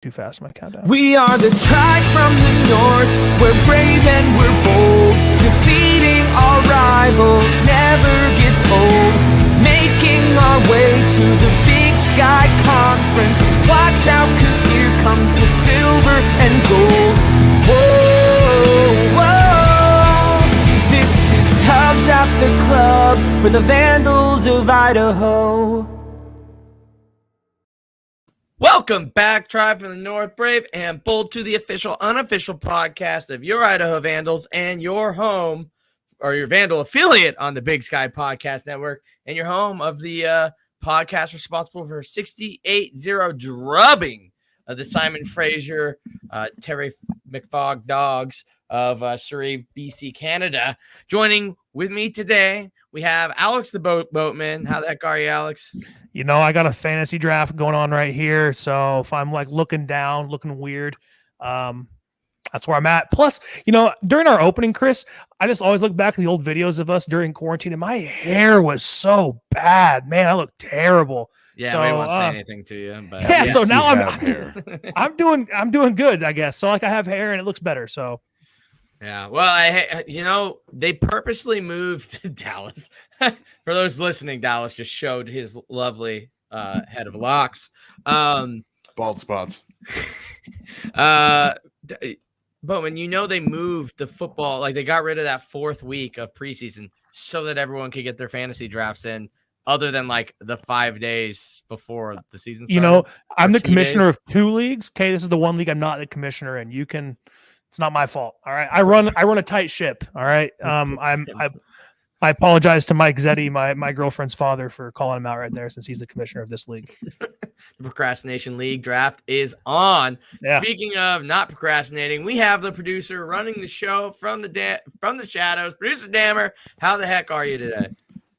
too fast, my countdown. We are the tide from the north. We're brave and we're bold. Defeating our rivals never gets old. Making our way to the Big Sky Conference. Watch out, 'cause here comes the silver and gold. Whoa, whoa. This is Tubbs at the club for the Vandals of Idaho. Welcome back, Tribe from the North, Brave and Bold, to the official, unofficial podcast of your Idaho Vandals and your home, or your Vandal affiliate on the Big Sky Podcast Network, and your home of the podcast responsible for 68-0 drubbing of the Simon Fraser, Terry McFogg Dogs of Surrey, BC, Canada. Joining with me today, we have Alex the Boatman. How the heck are you, Alex? You know, I got a fantasy draft going on right here. So if I'm like looking down, looking weird, that's where I'm at. Plus, you know, during our opening, Chris, I just always look back at the old videos of us during quarantine, and my hair was so bad. Man, I look terrible. Yeah, so, we won't say anything to you. But yeah, so now I'm doing good, I guess. So like I have hair and it looks better. So yeah, well, they purposely moved to Dallas. For those listening, Dallas just showed his lovely head of locks. Bald spots. But when they moved the football, like they got rid of that fourth week of preseason so that everyone could get their fantasy drafts in, other than like the 5 days before the season started. You know, I'm the commissioner of 2 leagues. Okay, this is the one league I'm not the commissioner in. It's not my fault. All right. I run a tight ship. All right. I apologize to Mike Zetti, my girlfriend's father, for calling him out right there, since he's the commissioner of this league. The Procrastination League draft is on. Yeah. Speaking of not procrastinating, we have the producer running the show from the shadows, producer Dammer. How the heck are you today?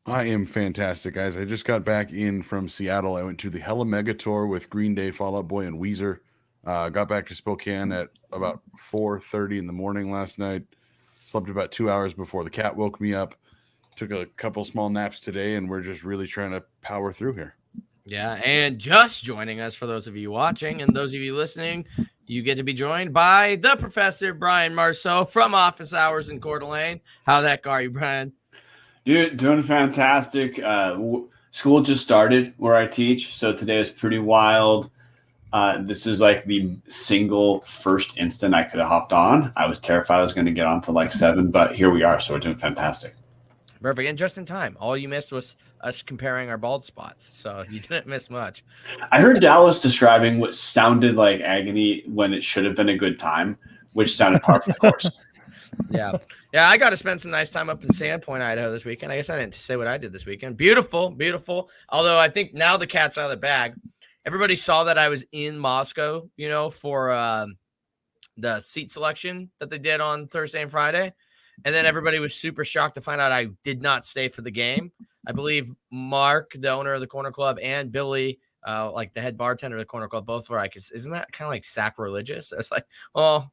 I am fantastic, guys. I just got back in from Seattle. I went to the Hella Mega Tour with Green Day, Fall Out Boy, and Weezer. Got back to Spokane at about 4:30 in the morning last night. Slept about 2 hours before the cat woke me up. Took a couple small naps today, and we're just really trying to power through here. Yeah, and just joining us, for those of you watching and those of you listening, you get to be joined by the Professor Brian Marceau from Office Hours in Coeur d'Alene. How the heck are you, Brian? Dude, doing fantastic. School just started where I teach, so today is pretty wild. This is like the single first instant I could have hopped on. I was terrified I was going to get on to like 7, but here we are, so we're doing fantastic. Perfect. And just in time. All you missed was us comparing our bald spots, so you didn't miss much. I heard Dallas describing what sounded like agony when it should have been a good time, which sounded par for the course. Yeah, I got to spend some nice time up in Sandpoint, Idaho this weekend. I guess I didn't say what I did this weekend. Beautiful. Although I think now the cat's out of the bag. Everybody saw that I was in Moscow, for the seat selection that they did on Thursday and Friday. And then everybody was super shocked to find out I did not stay for the game. I believe Mark, the owner of the Corner Club, and Billy, like the head bartender of the Corner Club, both were like, isn't that kind of like sacrilegious? It's like, well,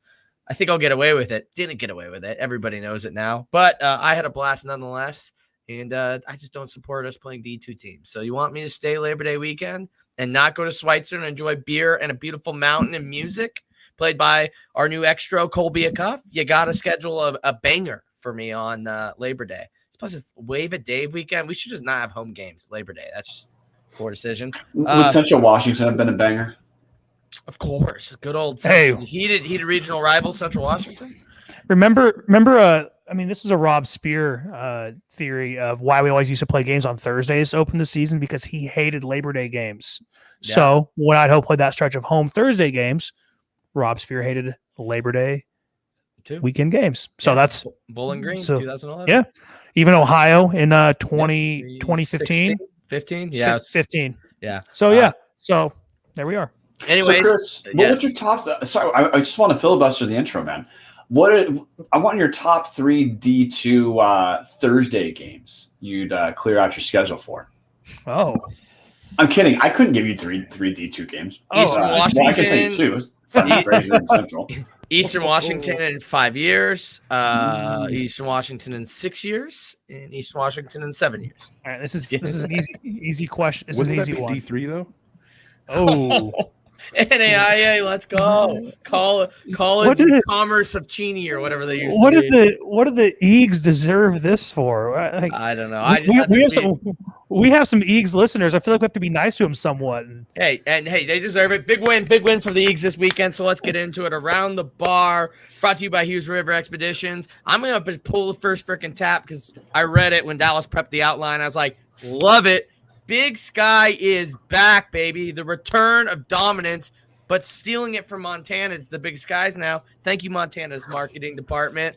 I think I'll get away with it. Didn't get away with it. Everybody knows it now. But I had a blast nonetheless. And I just don't support us playing D2 teams. So you want me to stay Labor Day weekend and not go to Schweitzer and enjoy beer and a beautiful mountain and music played by our new extra Colby Cuff? You got to schedule a banger for me on Labor Day. Plus, it's Wave at Dave weekend. We should just not have home games Labor Day. That's just poor decision. Would Central Washington have been a banger? Of course. Good old heated regional rival, Central Washington. Remember, this is a Rob Spear theory of why we always used to play games on Thursdays to open the season, because he hated Labor Day games. Yeah. So when Idaho played that stretch of home Thursday games, Rob Spear hated Labor Day weekend games. So that's Bowling Green, 2011. Yeah. Even Ohio in 2015. 15? Yeah. 15. Yeah. So, so there we are. Anyways. So Chris, what was your top? Sorry, I just want to filibuster the intro, man. I want your top 3 D2 Thursday games you'd clear out your schedule for. Oh. I'm kidding. I couldn't give you three D2 games. Eastern Washington. I can tell you 2. Central. Eastern Washington in 5 years, Eastern Washington in 6 years, and Eastern Washington in 7 years. All right, this is an easy question. This Wouldn't is an easy that be one. D3 though? Oh, NAIA, let's go. College Commerce of Cheney or whatever they used to be. What do the Eags deserve this for? Like, I don't know. We have some Eags listeners. I feel like we have to be nice to them somewhat. Hey, they deserve it. Big win for the Eags this weekend. So let's get into it. Around the Bar, brought to you by Hughes River Expeditions. I'm going to pull the first freaking tap because I read it when Dallas prepped the outline. I was like, love it. Big Sky is back, baby. The return of dominance, but stealing it from Montana. It's the Big Skies now. Thank you, Montana's marketing department.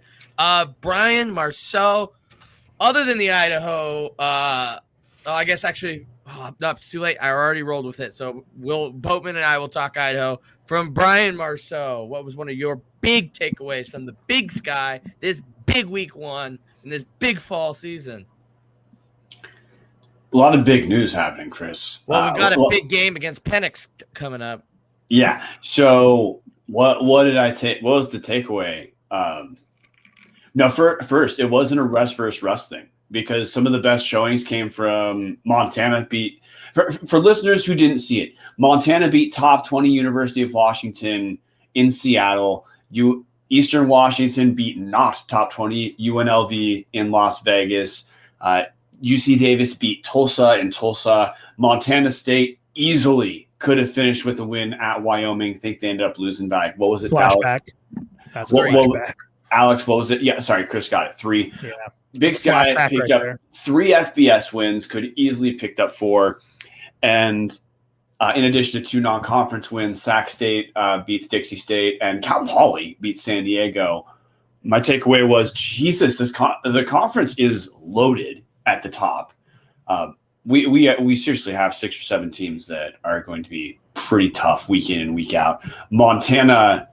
Brian, Marceau, other than the Idaho, I guess actually, no, it's too late. I already rolled with it. So Boatman and I will talk Idaho. From Brian Marceau, what was one of your big takeaways from the Big Sky, this big week one, and this big fall season? A lot of big news happening, Chris. Well, we've got a big game against Penix coming up. Yeah. So what did I take? What was the takeaway? No, first, it wasn't a rest versus rust thing because some of the best showings came from Montana beat. For listeners who didn't see it, Montana beat top 20 University of Washington in Seattle. Eastern Washington beat not top 20 UNLV in Las Vegas. UC Davis beat Tulsa in Tulsa. Montana State easily could have finished with a win at Wyoming. I think they ended up losing by, what was it? Flashback. That's a flashback. Alex, what was it? Yeah, sorry, Chris got it. 3. Yeah. Big Sky picked up there. 3 FBS wins, could easily picked up 4. And in addition to 2 non-conference wins, Sac State beats Dixie State, and Cal Poly beats San Diego. My takeaway was, Jesus, the conference is loaded at the top. We seriously have 6 or 7 teams that are going to be pretty tough week in and week out. Montana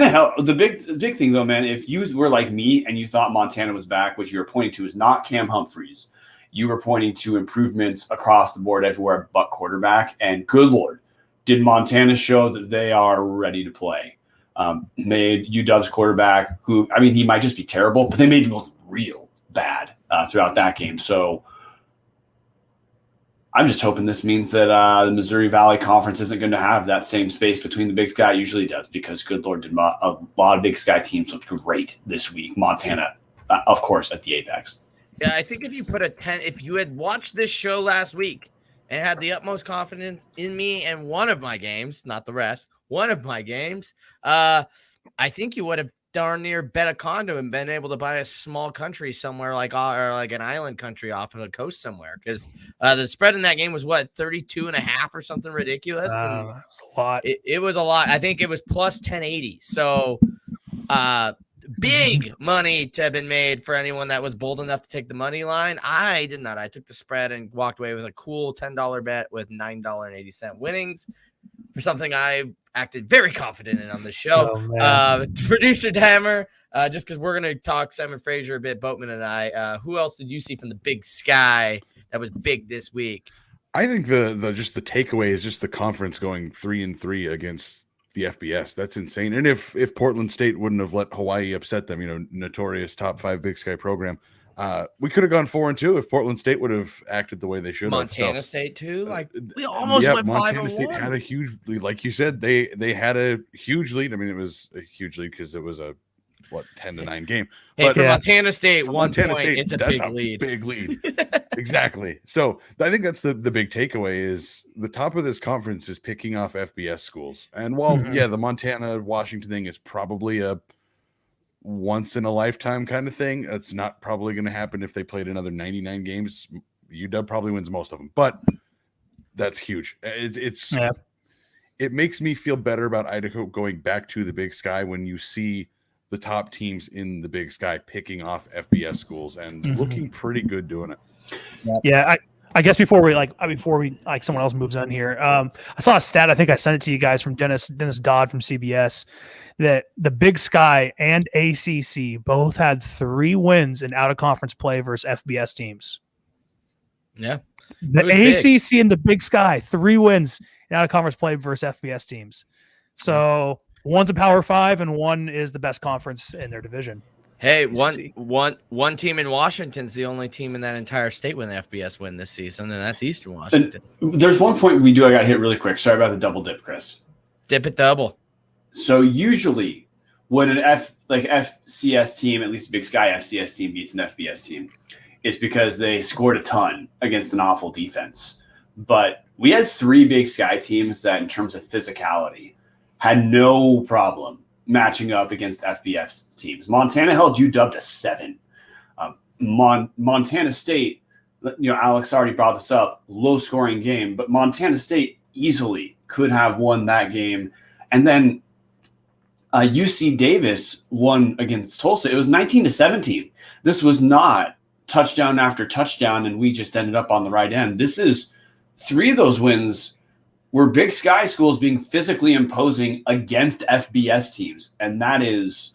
held the big thing though, man. If you were like me and you thought Montana was back, what you were pointing to is not Cam Humphreys. You were pointing to improvements across the board everywhere but quarterback. And good Lord, did Montana show that they are ready to play? Made UW's quarterback, who, I mean, he might just be terrible, but they made him look real bad throughout that game. So I'm just hoping this means that the Missouri Valley Conference isn't going to have that same space between the Big Sky. It usually does, because good Lord, did a lot of Big Sky teams look great this week. Montana, of course, at the Apex. Yeah, I think if you had watched this show last week and had the utmost confidence in me and one of my games, not the rest, one of my games, I think you would have darn near bet a condo and been able to buy a small country somewhere like an island country off of the coast somewhere, because the spread in that game was 32.5 or something ridiculous. And that was a lot. It was a lot. I think it was plus 1080. So big money to have been made for anyone that was bold enough to take the money line. I did not. I took the spread and walked away with a cool $10 bet with $9.80 winnings for something I acted very confident in on the show. Producer Dammer, just because we're going to talk Simon Fraser a bit, Boatman and I, who else did you see from the Big Sky that was big this week? I think the takeaway is just the conference going 3-3 against the FBS. That's insane. And if Portland State wouldn't have let Hawaii upset them, notorious top 5 Big Sky program, we could have gone 4-2 if Portland State would have acted the way they should have. Montana State too. Like we almost went 5-1. Montana State had a huge lead, like you said. They had a huge lead. I mean, it was a huge lead because it was a 10-9 game. Hey, but for Montana State, Montana point, State, it's a that's big lead. Big lead. Exactly. So I think that's the big takeaway is the top of this conference is picking off FBS schools. And while the Montana Washington thing is probably a once in a lifetime kind of thing, it's not probably going to happen if they played another 99 games. UW probably wins most of them, but that's huge. It makes me feel better about Idaho going back to the Big Sky when you see the top teams in the Big Sky picking off FBS schools and looking pretty good doing it. Yeah, I guess before we someone else moves on here, I saw a stat. I think I sent it to you guys from Dennis Dodd from CBS that the Big Sky and ACC both had 3 wins in out of conference play versus FBS teams. Yeah, the ACC big. And the Big Sky 3 wins in out of conference play versus FBS teams. So one's a Power 5 and one is the best conference in their division. Hey, one team in Washington's the only team in that entire state with an FBS win this season, and that's Eastern Washington. And there's one point I got to hit really quick. Sorry about the double dip, Chris. Dip it double. So usually when an FCS team, at least a Big Sky FCS team, beats an FBS team, it's because they scored a ton against an awful defense. But we had 3 Big Sky teams that, in terms of physicality, had no problem matching up against FBS teams. Montana held UW to 7. Montana State, Alex already brought this up, low-scoring game, but Montana State easily could have won that game. And then UC Davis won against Tulsa. It was 19-17. This was not touchdown after touchdown, and we just ended up on the right end. This is 3 of those wins were Big Sky schools being physically imposing against FBS teams. And that is,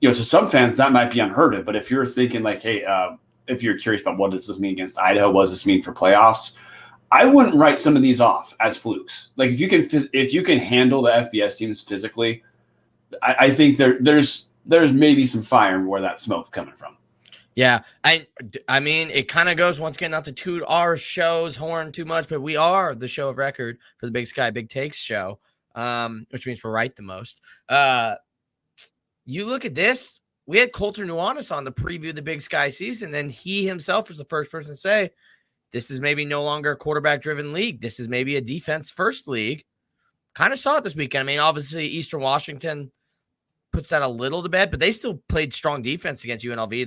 to some fans, that might be unheard of. But if you're thinking like, hey, if you're curious about what does this mean against Idaho, what does this mean for playoffs, I wouldn't write some of these off as flukes. Like if you can handle the FBS teams physically, I think there's maybe some fire where that smoke coming from. Yeah, I mean, it kind of goes, once again, not to toot our show's horn too much, but we are the show of record for the Big Sky Big Takes show, which means we're right the most. You look at this, we had Coulter Nuanez on the preview of the Big Sky season, and he himself was the first person to say, this is maybe no longer a quarterback-driven league. This is maybe a defense-first league. Kind of saw it this weekend. I mean, obviously, Eastern Washington puts that a little to bed, but they still played strong defense against UNLV.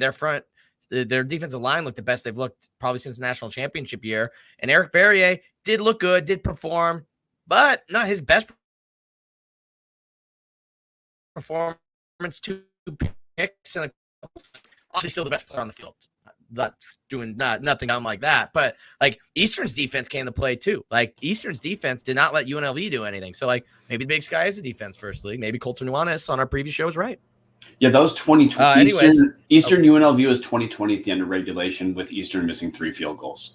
Their defensive line looked the best they've looked probably since the national championship year. And Eric Barrier did look good, did perform, but not his best performance. 2 picks and obviously still the best player on the field. That's doing nothing like that. But like Eastern's defense came to play too. Like Eastern's defense did not let UNLV do anything. So like maybe the Big Sky is a defense first league. Maybe Coulter Nuanez on our previous show was right. Yeah, that was 2020. Eastern UNLV was 2020 at the end of regulation with Eastern missing 3 field goals.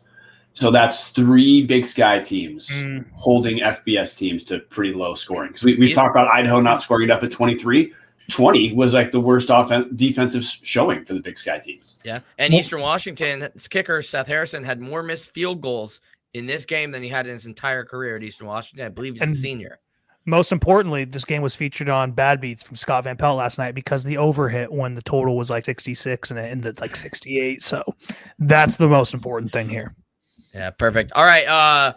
So that's 3 Big Sky teams holding FBS teams to pretty low scoring. Because we've talked about Idaho not scoring enough at 23. 20 was like the worst defensive showing for the Big Sky teams. Yeah, and Eastern Washington's kicker, Seth Harrison, had more missed field goals in this game than he had in his entire career at Eastern Washington. I believe he's a senior. Most importantly, this game was featured on Bad Beats from Scott Van Pelt last night because the over hit when the total was like 66 and it ended like 68. So that's the most important thing here. Yeah, perfect. All right,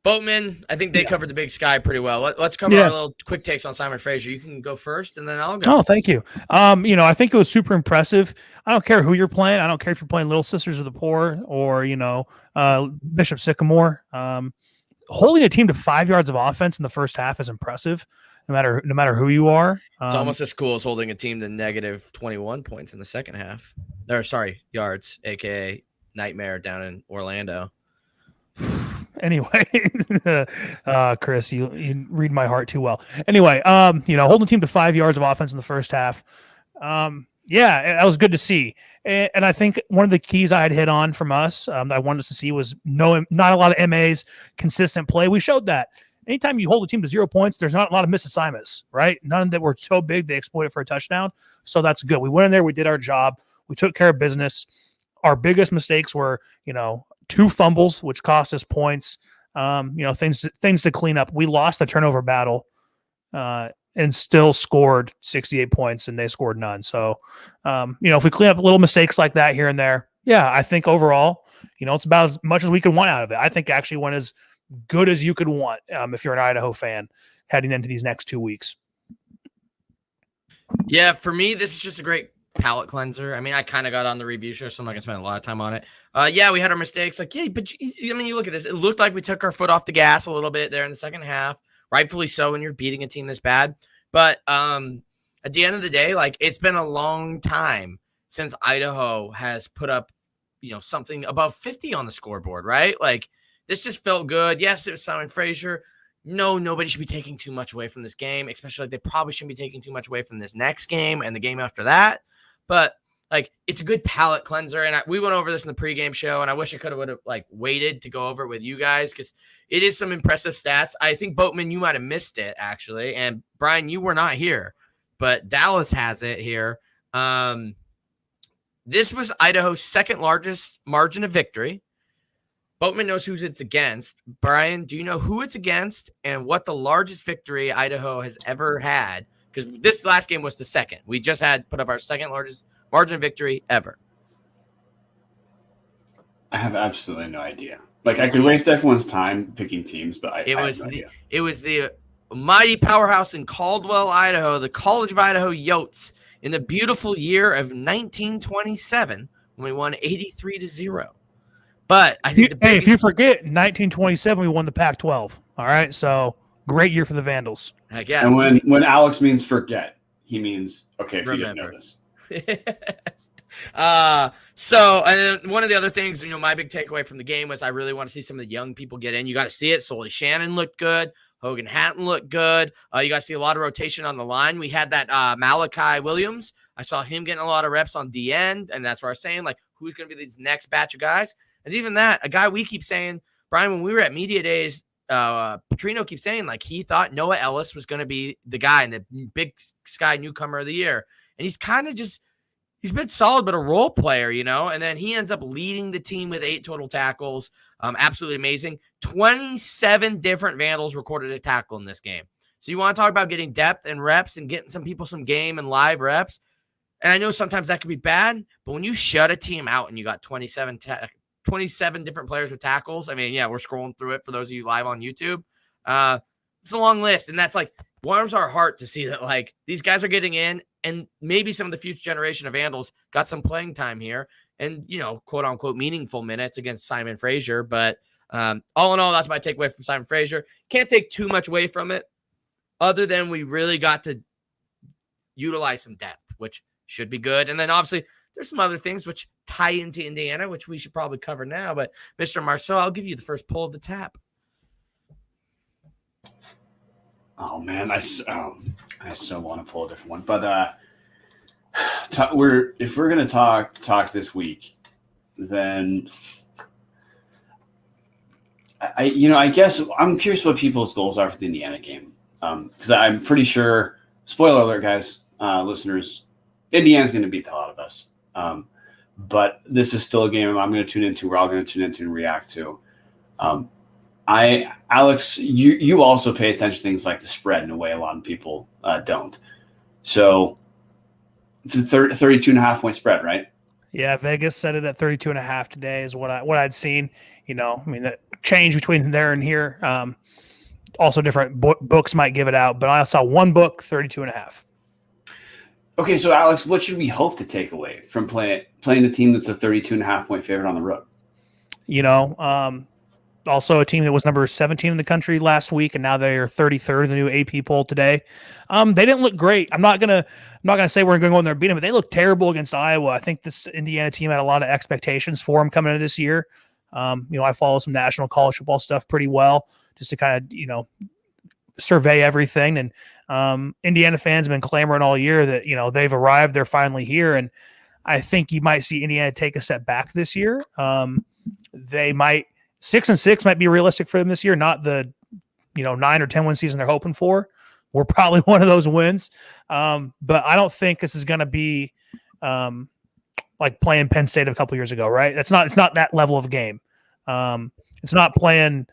Boatman, I think they covered the Big Sky pretty well. Let's cover our little quick takes on Simon Fraser. You can go first, and then I'll go. Oh, thank you. I think it was super impressive. I don't care who you're playing. I don't care if you're playing Little Sisters of the Poor or, Bishop Sycamore. Holding a team to 5 yards of offense in the first half is impressive, no matter who you are. It's almost as cool as holding a team to negative 21 points in the second half. Yards, a.k.a. Nightmare down in Orlando. Anyway, Chris, you read my heart too well. Anyway, holding the team to 5 yards of offense in the first half. That was good to see. And I think one of the keys I had hit on from us that I wanted us to see was not a lot of MAs, consistent play. We showed that. Anytime you hold a team to 0 points, there's not a lot of missed assignments, right? None that were so big they exploited for a touchdown. So that's good. We went in there, we did our job, we took care of business. Our biggest mistakes were, 2 fumbles, which cost us points. Things to clean up. We lost the turnover battle and still scored 68 points, and they scored none. So, if we clean up little mistakes like that here and there, I think overall, it's about as much as we could want out of it. I think actually went as good as you could want if you're an Idaho fan heading into these next 2 weeks. Yeah, for me, this is just a great palate cleanser. I mean, I kind of got on the review show, so I'm not gonna spend a lot of time on it. We had our mistakes. But you look at this. It looked like we took our foot off the gas a little bit there in the second half. Rightfully so when you're beating a team this bad. But at the end of the day, it's been a long time since Idaho has put up, something above 50 on the scoreboard, right? This just felt good. Yes, it was Simon Fraser. No, nobody should be taking too much away from this game, especially they probably shouldn't be taking too much away from this next game and the game after that. But it's a good palate cleanser. And we went over this in the pregame show, and I wish I would have waited to go over it with you guys because it is some impressive stats. I think Boatman, you might have missed it actually. And Brian, you were not here, but Dallas has it here. This was Idaho's second largest margin of victory. Boatman knows who it's against. Brian, do you know who it's against and what the largest victory Idaho has ever had? Because this last game was the second. We just had put up our second largest margin of victory ever. I have absolutely no idea. Like, I could waste everyone's time picking teams, but I have no idea. It was the mighty powerhouse in Caldwell, Idaho, the College of Idaho Yotes, in the beautiful year of 1927 when we won 83-0. But I think if you forget, 1927 we won the Pac-12. All right, so great year for the Vandals. Heck yeah. And when Alex means forget, he means okay. If remember. You didn't know this. So, and then one of the other things, my big takeaway from the game was I really want to see some of the young people get in. You got to see it. Sully Shannon looked good. Hogan Hatton looked good. You got to see a lot of rotation on the line. We had that Malachi Williams. I saw him getting a lot of reps on the end, and that's what I was saying, like, who's going to be these next batch of guys? And even that, a guy we keep saying, Brian, when we were at Media Days, Petrino keeps saying, like, he thought Noah Ellis was going to be the guy and the Big Sky Newcomer of the Year. And he's kind of just, he's been solid, but a role player, and then he ends up leading the team with 8 total tackles. Absolutely amazing. 27 different Vandals recorded a tackle in this game. So you want to talk about getting depth and reps and getting some people some game and live reps. And I know sometimes that could be bad, but when you shut a team out and you got 27 different players with tackles, I mean, yeah, we're scrolling through it for those of you live on YouTube. It's a long list, and that's like warms our heart to see that, like, these guys are getting in, and maybe some of the future generation of Vandals got some playing time here and, quote unquote, meaningful minutes against Simon Frazier. But all in all, that's my takeaway from Simon Frazier. Can't take too much away from it other than we really got to utilize some depth, which should be good. And then obviously there's some other things which tie into Indiana, which we should probably cover now. But Mr. Marceau, I'll give you the first pull of the tap. Oh man, I so want to pull a different one, but if we're gonna talk this week, then I guess I'm curious what people's goals are for the Indiana game, because I'm pretty sure, spoiler alert, guys, listeners, Indiana's going to beat the hell out of us, but this is still a game I'm going to tune into. We're all going to tune into and react to. Alex, you also pay attention to things like the spread in a way a lot of people don't. So it's a 32.5 point spread, right? Yeah, Vegas set it at 32.5 today is what I'd seen. The change between there and here. Also different books might give it out, but I saw one book 32.5. Okay, so Alex, what should we hope to take away from playing a team that's a 32.5 point favorite on the road? Also a team that was number 17 in the country last week, and now they are 33rd in the new AP poll today. They didn't look great. I'm not gonna say we're going to go in there and beat them, but they looked terrible against Iowa. I think this Indiana team had a lot of expectations for them coming into this year. I follow some national college football stuff pretty well, just to kind of survey everything. And Indiana fans have been clamoring all year that they've arrived, they're finally here, and I think you might see Indiana take a step back this year. They might. 6-6 might be realistic for them this year, not the 9 or 10 win season they're hoping for. We're probably one of those wins, but I don't think this is going to be like playing Penn State a couple years ago, right? It's not that level of game. It's not playing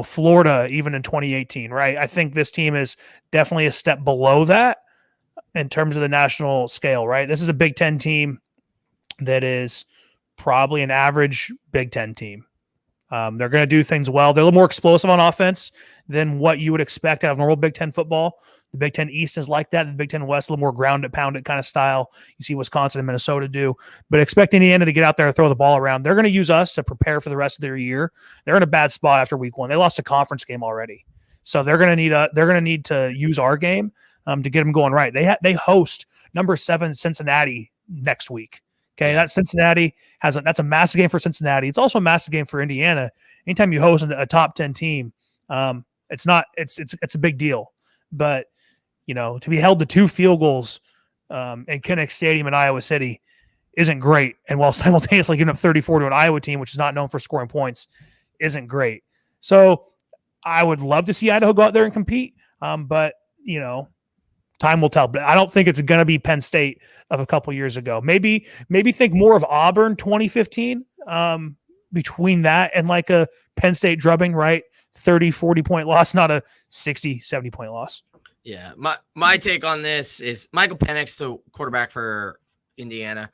Florida even in 2018, right? I think this team is definitely a step below that in terms of the national scale, right? This is a Big Ten team that is probably an average Big Ten team. They're going to do things well. They're a little more explosive on offense than what you would expect out of normal Big Ten football. The Big Ten East is like that. The Big Ten West, a little more ground it, pound it kind of style. You see Wisconsin and Minnesota do. But expect Indiana to get out there and throw the ball around. They're going to use us to prepare for the rest of their year. They're in a bad spot after week 1. They lost a conference game already. So they're going to need to use our game to get them going right. They host number 7 Cincinnati next week. Okay, that Cincinnati that's a massive game for Cincinnati. It's also a massive game for Indiana. Anytime you host a top 10 team, it's a big deal. But to be held to 2 field goals in Kinnick Stadium in Iowa City isn't great. And while simultaneously giving up 34 to an Iowa team, which is not known for scoring points, isn't great. So I would love to see Idaho go out there and compete. But Time will tell, but I don't think it's going to be Penn State of a couple years ago. Maybe think more of Auburn 2015, between that and like a Penn State drubbing, right? 30, 40 point loss, not a 60, 70 point loss. Yeah. My take on this is Michael Penix, the quarterback for Indiana,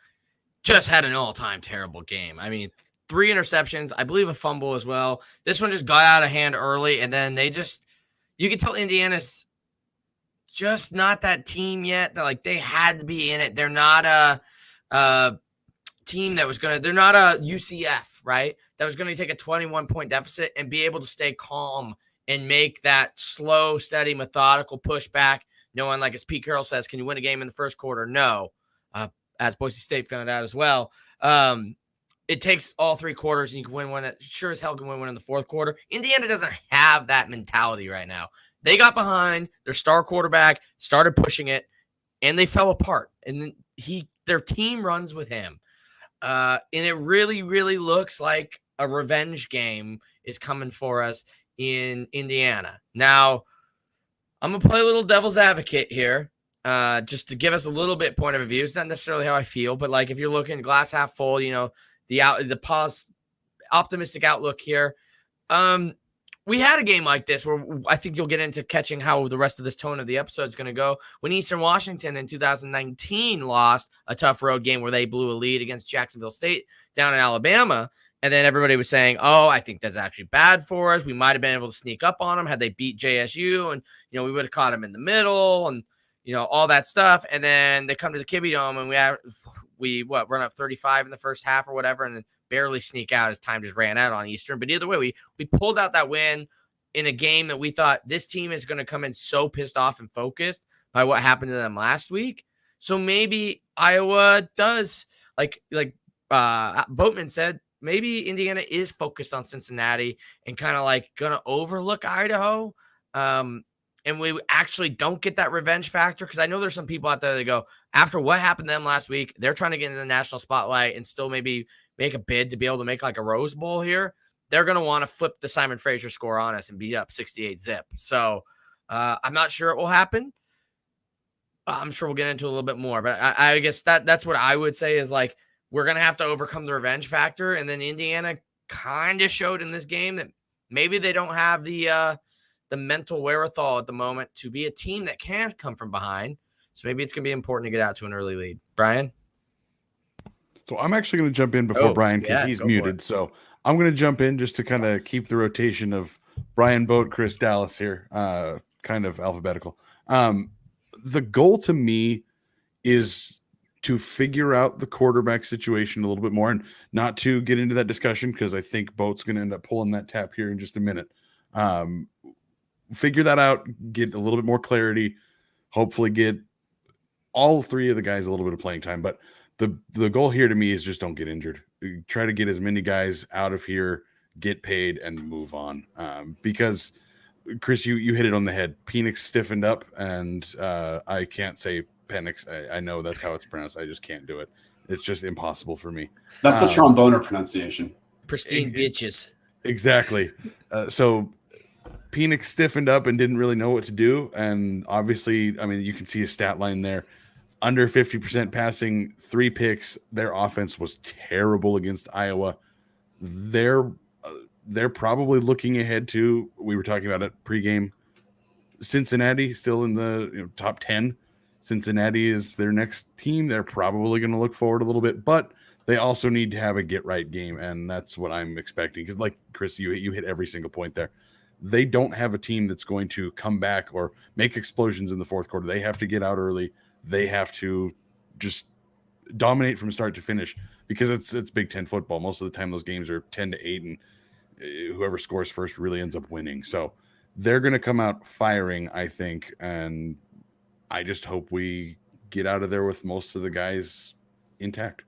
just had an all-time terrible game. I mean, 3 interceptions, I believe a fumble as well. This one just got out of hand early, and then you could tell Indiana's just not that team yet. That like they had to be in it. They're not a team that was they're not a UCF, right? That was going to take a 21-point deficit and be able to stay calm and make that slow, steady, methodical pushback. Knowing, like as Pete Carroll says, can you win a game in the first quarter? No. As Boise State found out as well. It takes all 3 quarters and you can win one. Sure as hell can win one in the fourth quarter. Indiana doesn't have that mentality right now. They got behind, their star quarterback started pushing it, and they fell apart. And then their team runs with him. And it really, really looks like a revenge game is coming for us in Indiana. Now, I'm going to play a little devil's advocate here, just to give us a little bit point of view. It's not necessarily how I feel, but like if you're looking glass half full, the optimistic outlook here. We had a game like this where I think you'll get into catching how the rest of this tone of the episode is going to go. When Eastern Washington in 2019 lost a tough road game where they blew a lead against Jacksonville State down in Alabama. And then everybody was saying, oh, I think that's actually bad for us. We might have been able to sneak up on them had they beat JSU. And, we would have caught them in the middle and, all that stuff. And then they come to the Kibbe Dome and we run up 35 in the first half or whatever. And then barely sneak out as time just ran out on Eastern. But either way, we pulled out that win in a game that we thought this team is going to come in so pissed off and focused by what happened to them last week. So maybe Iowa does, like Boatman said, maybe Indiana is focused on Cincinnati and kind of like going to overlook Idaho. And we actually don't get that revenge factor. Because I know there's some people out there that go, after what happened to them last week, they're trying to get into the national spotlight and still maybe make a bid to be able to make like a Rose Bowl here. They're going to want to flip the Simon Fraser score on us and be up 68-zip. So I'm not sure it will happen. I'm sure we'll get into a little bit more. But I guess that's what I would say is like, we're going to have to overcome the revenge factor. And then Indiana kind of showed in this game that maybe they don't have the mental wherewithal at the moment to be a team that can come from behind. So maybe it's going to be important to get out to an early lead. Brian? So I'm actually going to jump in before Brian because he's muted. So I'm going to jump in just to kind of keep the rotation of Brian, Boat, Chris, Dallas here, kind of alphabetical. The goal to me is to figure out the quarterback situation a little bit more and not to get into that discussion because I think Boat's going to end up pulling that tap here in just a minute. Figure that out, get a little bit more clarity, hopefully get all 3 of the guys a little bit of playing time. But the goal here to me is just don't get injured. Try to get as many guys out of here, get paid, and move on. Because, Chris, you hit it on the head. Penix stiffened up, and I can't say Penix. I know that's how it's pronounced. I just can't do it. It's just impossible for me. That's the tromboner pronunciation. Pristine bitches. Exactly. So Penix stiffened up and didn't really know what to do. And obviously, I mean, you can see his stat line there. Under 50% passing, 3 picks. Their offense was terrible against Iowa. They're probably looking ahead to, we were talking about it pregame, Cincinnati still in the top 10. Cincinnati is their next team. They're probably going to look forward a little bit, but they also need to have a get-right game, and that's what I'm expecting. Because like, Chris, you hit every single point there. They don't have a team that's going to come back or make explosions in the fourth quarter. They have to get out early. They have to just dominate from start to finish because it's Big Ten football. Most of the time those games are 10-8, and whoever scores first really ends up winning. So they're going to come out firing, I think, and I just hope we get out of there with most of the guys intact.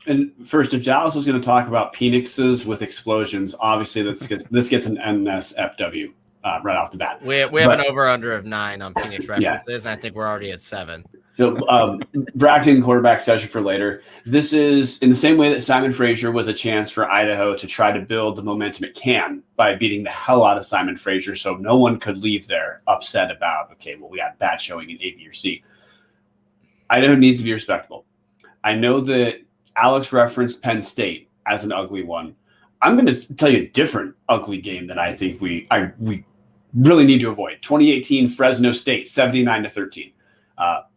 And first, if Dallas is going to talk about Penixes with explosions, obviously this gets an NSFW right off the bat. We have an over-under of 9 on Penix references, and I think we're already at 7. So bracketing quarterback session for later. This is in the same way that Simon Fraser was a chance for Idaho to try to build the momentum it can by beating the hell out of Simon Fraser, so no one could leave there upset about, okay, well, we got bad showing in A, B, or C. Idaho needs to be respectable. I know that Alex referenced Penn State as an ugly one. I'm going to tell you a different ugly game that I think we really need to avoid. 2018 Fresno State, 79-13.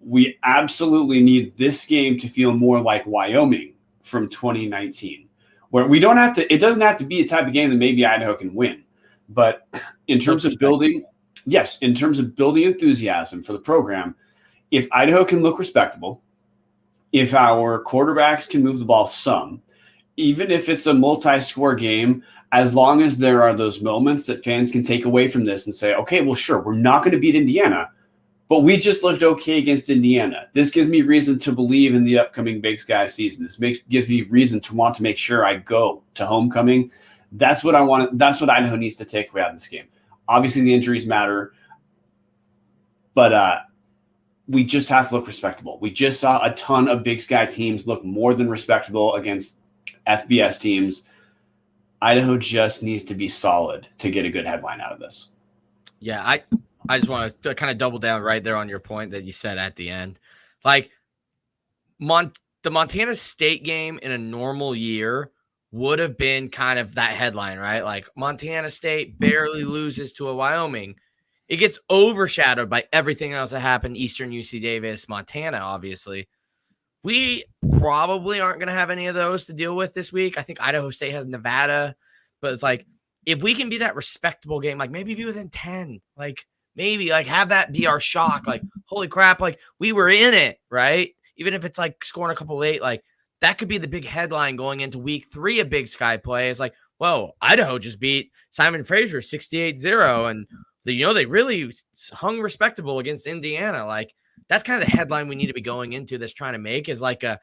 We absolutely need this game to feel more like Wyoming from 2019, where we don't have to, it doesn't have to be a type of game that maybe Idaho can win. But in terms of building, yes, in terms of building enthusiasm for the program, if Idaho can look respectable, if our quarterbacks can move the ball some, even if it's a multi-score game, as long as there are those moments that fans can take away from this and say, okay, well, sure, we're not going to beat Indiana, but we just looked okay against Indiana. This gives me reason to believe in the upcoming Big Sky season. This gives me reason to want to make sure I go to homecoming. That's what I want. That's what Idaho needs to take away out of this game. Obviously, the injuries matter, but we just have to look respectable. We just saw a ton of Big Sky teams look more than respectable against FBS teams. Idaho just needs to be solid to get a good headline out of this. Yeah, I just want to kind of double down right there on your point that you said at the end. Like the Montana State game in a normal year would have been kind of that headline, right? Like Montana State barely loses to a Wyoming. It gets overshadowed by everything else that happened. Eastern UC Davis, Montana, obviously. We probably aren't going to have any of those to deal with this week. I think Idaho State has Nevada, but it's like, if we can be that respectable game, like maybe be within 10, like maybe like have that be our shock. Like, holy crap, like we were in it, right? Even if it's like scoring a couple late, like that could be the big headline going into week 3 of Big Sky play. It's like, whoa, Idaho just beat Simon Fraser 68-0. And they really hung respectable against Indiana. Like that's kind of the headline we need to be going into this trying to make is like a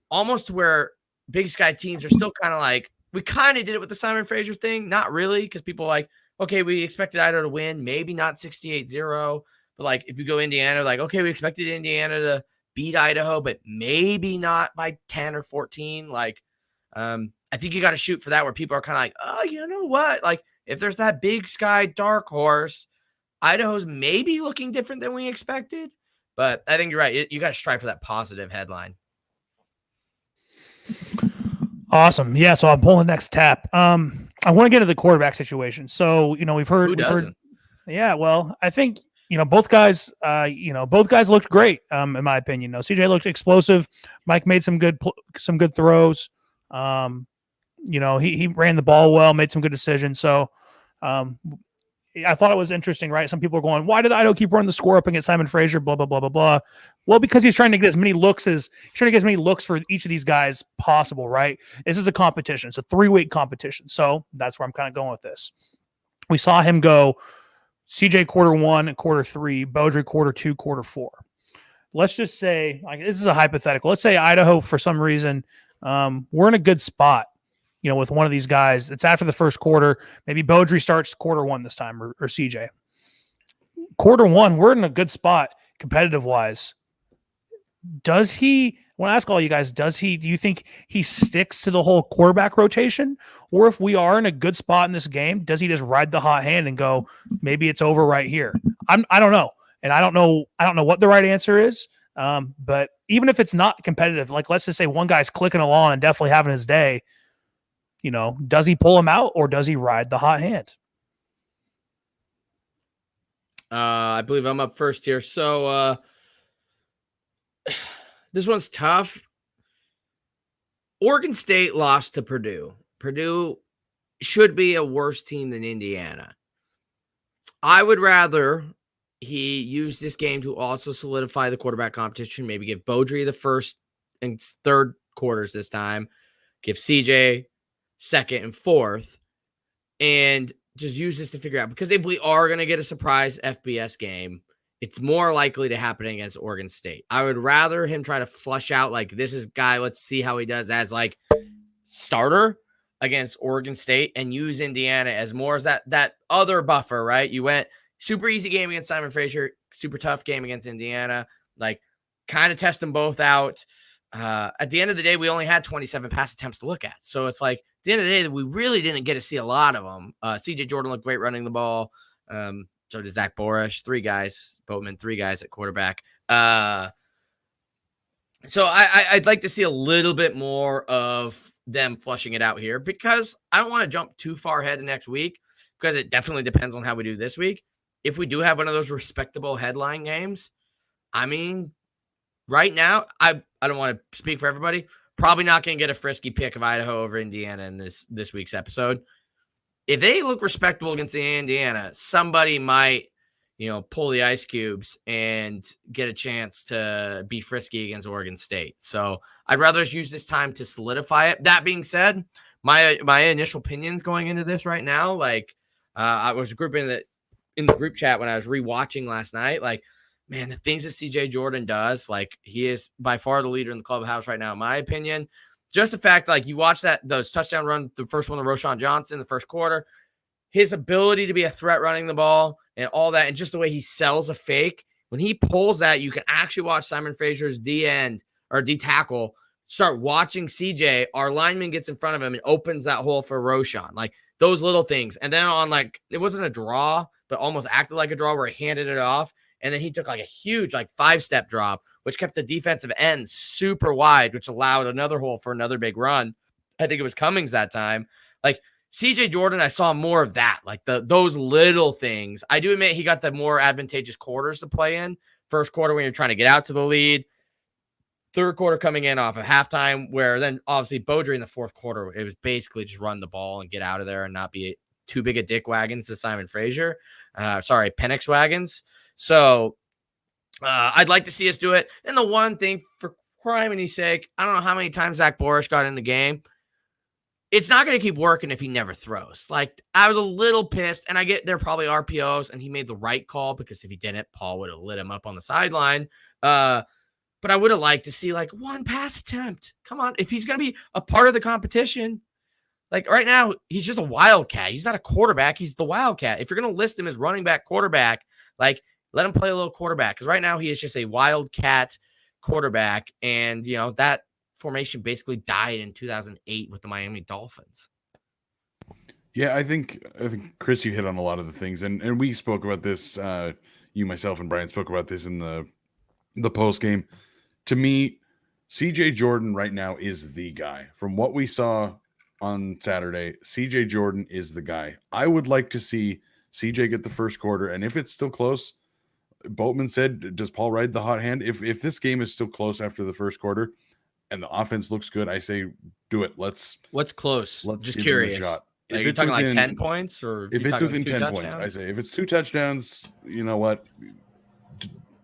almost where Big Sky teams are still kind of like, we kind of did it with the Simon Fraser thing. Not really, because people are like, okay, we expected Idaho to win, maybe not 68-0. But like if you go Indiana, like, okay, we expected Indiana to beat Idaho, but maybe not by 10 or 14. Like, I think you got to shoot for that where people are kind of like, oh, you know what? Like if there's that Big Sky dark horse, Idaho's maybe looking different than we expected. But I think you're right. You got to strive for that positive headline. Awesome. Yeah. So I'm pulling the next tap. I want to get into the quarterback situation. So, we've heard, yeah, well, I think, both guys looked great. In my opinion, CJ looked explosive. Mike made some good throws. He ran the ball well, made some good decisions. So, I thought it was interesting, right? Some people are going, why did Idaho keep running the score up against Simon Fraser? Blah, blah, blah, blah, blah. Well, because he's trying to get as many looks for each of these guys possible, right? This is a competition. It's a 3-week competition. So that's where I'm kind of going with this. We saw him go CJ quarter 1 and quarter 3, Beaudry quarter 2, quarter 4. Let's just say, like, this is a hypothetical. Let's say Idaho, for some reason, we're in a good spot. With one of these guys, it's after the first quarter. Maybe Beaudry starts quarter 1 this time, or CJ. Quarter 1, we're in a good spot competitive wise. I want to ask all you guys, do you think he sticks to the whole quarterback rotation? Or if we are in a good spot in this game, does he just ride the hot hand and go, maybe it's over right here? I don't know. And I don't know what the right answer is. But even if it's not competitive, like let's just say one guy's clicking along and definitely having his day, does he pull him out or does he ride the hot hand? I believe I'm up first here. So this one's tough. Oregon State lost to Purdue. Purdue should be a worse team than Indiana. I would rather he use this game to also solidify the quarterback competition, maybe give Beaudry the first and third quarters this time, give CJ second and fourth, and just use this to figure out. Because if we are going to get a surprise FBS game, it's more likely to happen against Oregon State. I would rather him try to flush out, like, this is guy, let's see how he does as, like, starter against Oregon State and use Indiana as more as that other buffer, right? You went super easy game against Simon Fraser, super tough game against Indiana. Like, kind of test them both out. At the end of the day, we only had 27 pass attempts to look at. So it's like, at the end of the day, we really didn't get to see a lot of them. CJ Jordan looked great running the ball. So did Zach Borish. 3 guys, Boatman, 3 guys at quarterback. So I'd like to see a little bit more of them flushing it out here, because I don't want to jump too far ahead of next week, because it definitely depends on how we do this week. If we do have one of those respectable headline games, I mean, right now, I don't want to speak for everybody. Probably not going to get a frisky pick of Idaho over Indiana in this week's episode. If they look respectable against Indiana, somebody might, pull the ice cubes and get a chance to be frisky against Oregon State. So I'd rather use this time to solidify it. That being said, my initial opinions going into this right now, like I was grouping that in the group chat when I was rewatching last night, like, man, the things that CJ Jordan does, like, he is by far the leader in the clubhouse right now, in my opinion. Just the fact, like, you watch those touchdown run, the first one to Roschon Johnson in the first quarter, his ability to be a threat running the ball and all that, and just the way he sells a fake. When he pulls that, you can actually watch Simon Frazier's D tackle start watching CJ. Our lineman gets in front of him and opens that hole for Roschon. Like, those little things. And then on, like, it wasn't a draw, but almost acted like a draw where he handed it off. And then he took like a huge, like, 5-step drop, which kept the defensive end super wide, which allowed another hole for another big run. I think it was Cummings that time. Like, CJ Jordan, I saw more of that, like those little things. I do admit he got the more advantageous quarters to play in. First quarter when you're trying to get out to the lead. Third quarter coming in off of halftime, where then obviously Beaudry in the fourth quarter, it was basically just run the ball and get out of there and not be too big a dick wagons to Simon Frazier. Penix wagons. So I'd like to see us do it. And the one thing, for criminy sake, I don't know how many times Zach Borish got in the game. It's not going to keep working if he never throws. Like, I was a little pissed, and I get there probably RPOs, and he made the right call, because if he didn't, Paul would have lit him up on the sideline. But I would have liked to see, like, one pass attempt. Come on. If he's going to be a part of the competition, like, right now, he's just a wildcat. He's not a quarterback. He's the wildcat. If you're going to list him as running back quarterback, like, let him play a little quarterback, because right now he is just a wildcat quarterback, and, that formation basically died in 2008 with the Miami Dolphins. Yeah, I think Chris, you hit on a lot of the things, and we spoke about this. You, myself, and Brian spoke about this in the post game. To me, CJ Jordan right now is the guy. From what we saw on Saturday, CJ Jordan is the guy. I would like to see CJ get the first quarter, and if it's still close, Boatman said, does Paul ride the hot hand? If this game is still close after the first quarter, and the offense looks good, I say do it. What's close? Let's just curious. Shot. Are you talking within, like 10 points, or if it's within 10 points? I say if it's 2 touchdowns, you know what?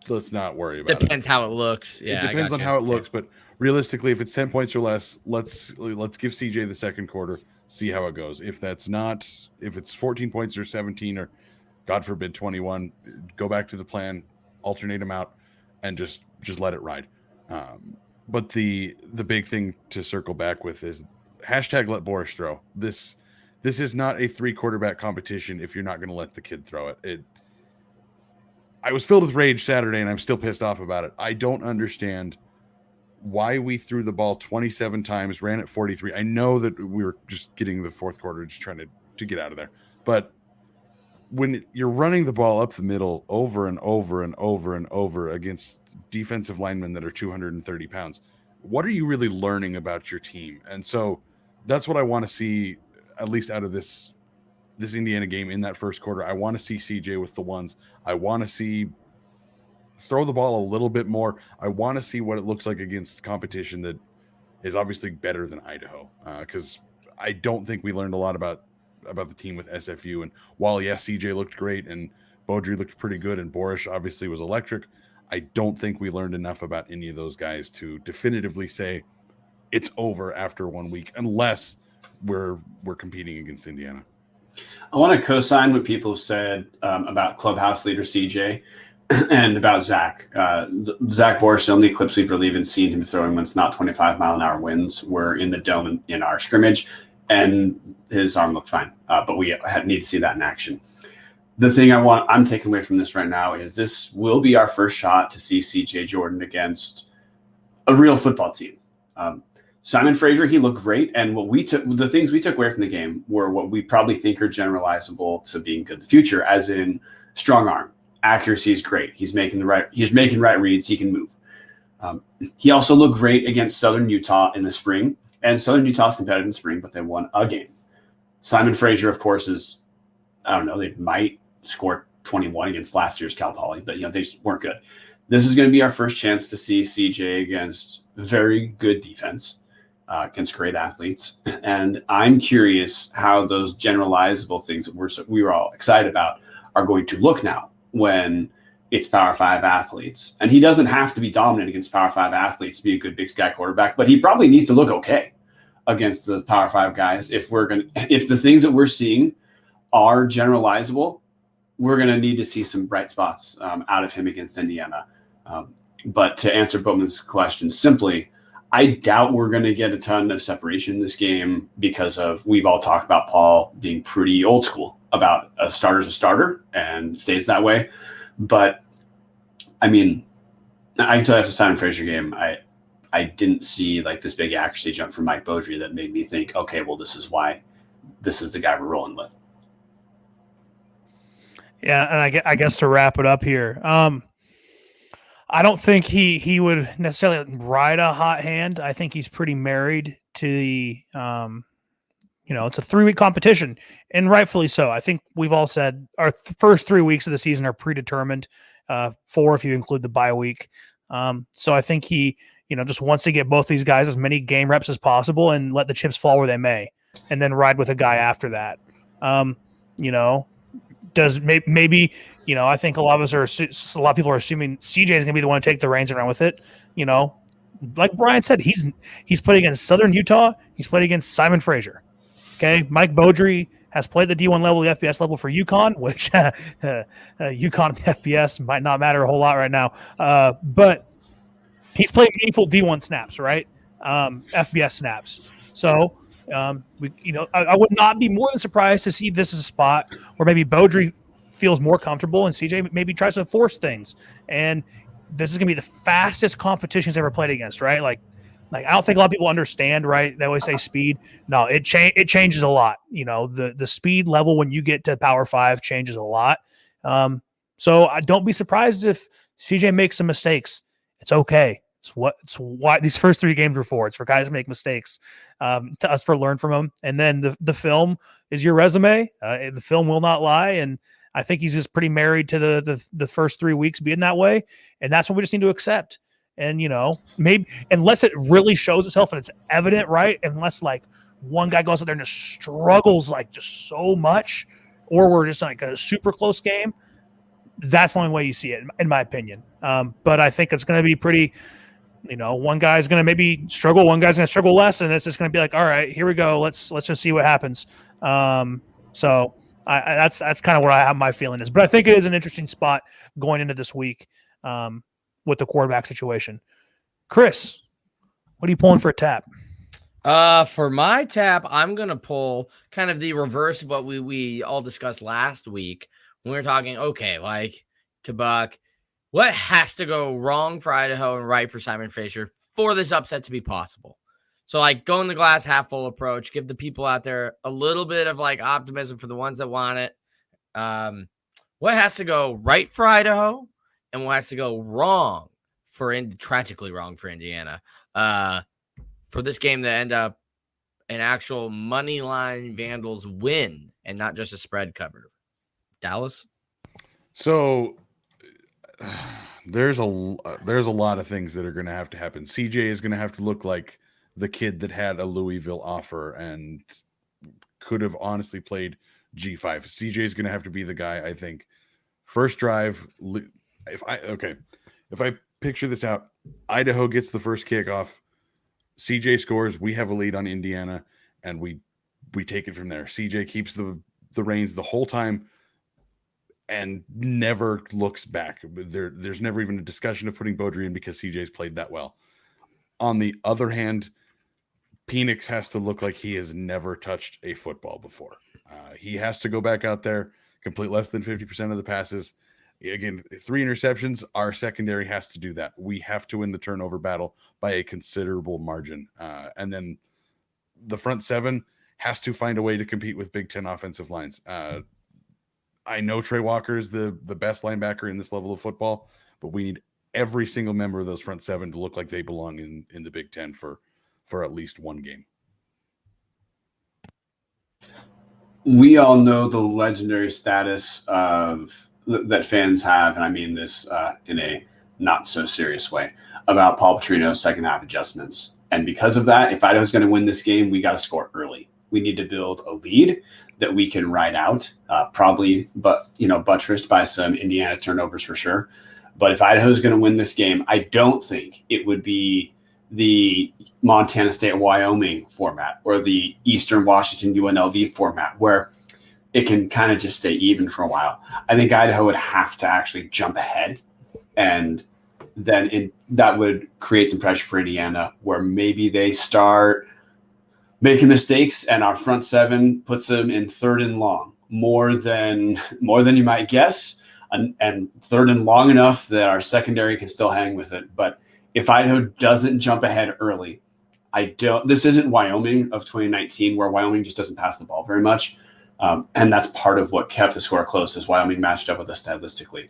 Let's not worry about it. Depends how it looks. Yeah, it depends on how it looks, but realistically, if it's 10 points or less, let's give CJ the second quarter, see how it goes. If it's 14 points or 17 or God forbid 21, go back to the plan, alternate them out, and just let it ride. But the big thing to circle back with is hashtag let Borish throw. This is not a 3-quarterback competition if you're not going to let the kid throw it. I was filled with rage Saturday, and I'm still pissed off about it. I don't understand why we threw the ball 27 times, ran it 43. I know that we were just getting the fourth quarter, just trying to get out of there. But when you're running the ball up the middle over and over and over and over against defensive linemen that are 230 pounds, what are you really learning about your team? And so that's what I want to see, at least out of this Indiana game in that first quarter. I want to see CJ with the ones. I want to see throw the ball a little bit more. I want to see what it looks like against competition that is obviously better than Idaho, because I don't think we learned a lot about the team with SFU. And while, yes, CJ looked great and Beaudry looked pretty good and Borish obviously was electric, I don't think we learned enough about any of those guys to definitively say it's over after 1 week, unless we're competing against Indiana. I want to co-sign what people have said about clubhouse leader CJ and about Zach. Zach Borish, the only clips we've really even seen him throwing when it's not 25-mile-an-hour winds were in the dome in our scrimmage, and his arm looked fine. But we need to see that in action. the thing I'm taking away from this right now is this will be our first shot to see CJ Jordan against a real football team. Simon Fraser, he looked great. And the things we took away from the game were what we probably think are generalizable to being good in the future, as in strong arm, accuracy is great. He's making right reads. He can move. He also looked great against Southern Utah in the spring, and Southern Utah's competitive in the spring, but they won a game. Simon Fraser, of course, they might score 21 against last year's Cal Poly, but they just weren't good. This is going to be our first chance to see CJ against very good defense, against great athletes. And I'm curious how those generalizable things that we were all excited about are going to look now when it's Power 5 athletes. And he doesn't have to be dominant against Power 5 athletes to be a good Big Sky quarterback, but he probably needs to look okay against the Power 5 guys. If the things that we're seeing are generalizable, we're going to need to see some bright spots out of him against Indiana. But to answer Bowman's question simply, I doubt we're going to get a ton of separation in this game because we've all talked about Paul being pretty old school about a starter's a starter and stays that way. But I mean, I can tell you after the Simon Fraser game, I didn't see like this big accuracy jump from Mike Beaudry that made me think, okay, well, this is the guy we're rolling with. Yeah, and I guess to wrap it up here, I don't think he would necessarily ride a hot hand. I think he's pretty married to the, it's a 3-week competition, and rightfully so. I think we've all said our first 3 weeks of the season are predetermined, 4 if you include the bye week. So I think he, just wants to get both these guys as many game reps as possible and let the chips fall where they may, and then ride with a guy after that. Does maybe I think a lot of people are assuming CJ is going to be the one to take the reins around with it. Like Brian said, he's played against Southern Utah. He's played against Simon Fraser. Okay, Mike Beaudry has played the D1 level, the FBS level for UConn, which UConn FBS might not matter a whole lot right now. But he's played meaningful D1 snaps, right? FBS snaps. So. I would not be more than surprised to see this as a spot where maybe Beaudry feels more comfortable and CJ maybe tries to force things. And this is going to be the fastest competition he's ever played against, right? Like I don't think a lot of people understand, right? They always say speed. No, it changes a lot. The speed level when you get to Power 5 changes a lot. So I don't be surprised if CJ makes some mistakes. It's okay. It's why these first 3 games were for. It's for guys to make mistakes, to us for learn from them. And then the film is your resume. The film will not lie. And I think he's just pretty married to the first 3 weeks being that way. And that's what we just need to accept. And, maybe unless it really shows itself and it's evident, right? Unless like one guy goes out there and just struggles like just so much, or we're just like a super close game. That's the only way you see it, in my opinion. But I think it's going to be pretty. One guy's going to maybe struggle, one guy's going to struggle less, and it's just going to be like, all right, here we go. Let's just see what happens. So that's kind of where I have my feeling is. But I think it is an interesting spot going into this week with the quarterback situation. Chris, what are you pulling for a tap? For my tap, I'm going to pull kind of the reverse of what we all discussed last week when we were talking, okay, like to Buck, what has to go wrong for Idaho and right for Simon Fraser for this upset to be possible? So, like, go in the glass half full approach, give the people out there a little bit of, like, optimism for the ones that want it. What has to go right for Idaho and what has to go wrong tragically wrong for Indiana for this game to end up an actual money line Vandals win and not just a spread cover? Dallas? So there's a lot of things that are going to have to happen. CJ is going to have to look like the kid that had a Louisville offer and could have honestly played G5. CJ is going to have to be the guy, I think. First drive, if I picture this out, Idaho gets the first kickoff, CJ scores, we have a lead on Indiana, and we take it from there. CJ keeps the reins the whole time and never looks back. There's never even a discussion of putting Beaudry in because CJ's played that well. On the other hand, Penix has to look like he has never touched a football before. He has to go back out there. complete less than 50% of the passes. Again, 3 interceptions, our secondary has to do that. We have to win the turnover battle by a considerable margin. And then the front 7 has to find a way to compete with Big Ten offensive lines. I know Trey Walker is the best linebacker in this level of football, but we need every single member of those front 7 to look like they belong in the Big Ten for at least one game. We all know the legendary status of that fans have, and I mean this in a not so serious way, about Paul Petrino's second half adjustments. And because of that, if Idaho's going to win this game, we got to score early. We need to build a lead that we can ride out, probably, but buttressed by some Indiana turnovers for sure. But if Idaho's going to win this game, I don't think it would be the Montana State Wyoming format or the Eastern Washington UNLV format where it can kind of just stay even for a while. I think Idaho would have to actually jump ahead, and then that would create some pressure for Indiana where maybe they start making mistakes and our front 7 puts them in 3rd and long more than you might guess, and 3rd and long enough that our secondary can still hang with it. But if Idaho doesn't jump ahead early, this isn't Wyoming of 2019 where Wyoming just doesn't pass the ball very much. And that's part of what kept the score close, as Wyoming matched up with us stylistically.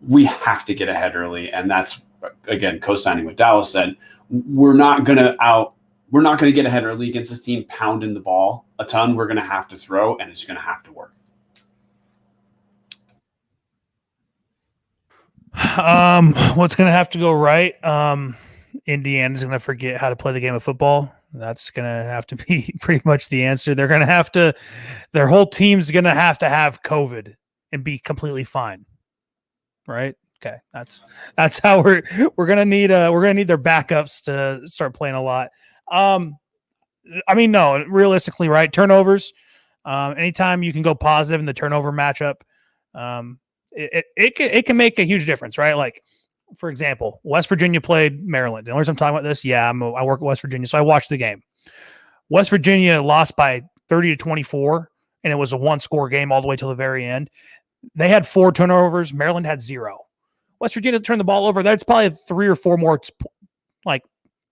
We have to get ahead early. And that's, again, co-signing what Dallas said. We're not going to get ahead early against this team pounding the ball a ton. We're going to have to throw, and it's going to have to work. What's going to have to go right? Indiana's going to forget how to play the game of football. That's going to have to be pretty much the answer. They're going to have to, their whole team's going to have COVID and be completely fine. Right? Okay. That's how we're going to need their backups to start playing a lot. I mean, no, realistically, right? Turnovers, anytime you can go positive in the turnover matchup, it can make a huge difference, right? Like, for example, West Virginia played Maryland. The only reason I'm talking about this, I work at West Virginia, so I watched the game. West Virginia lost by 30-24, and it was a 1-score game all the way till the very end. They had 4 turnovers. Maryland had 0. West Virginia turned the ball over. That's probably 3 or 4 more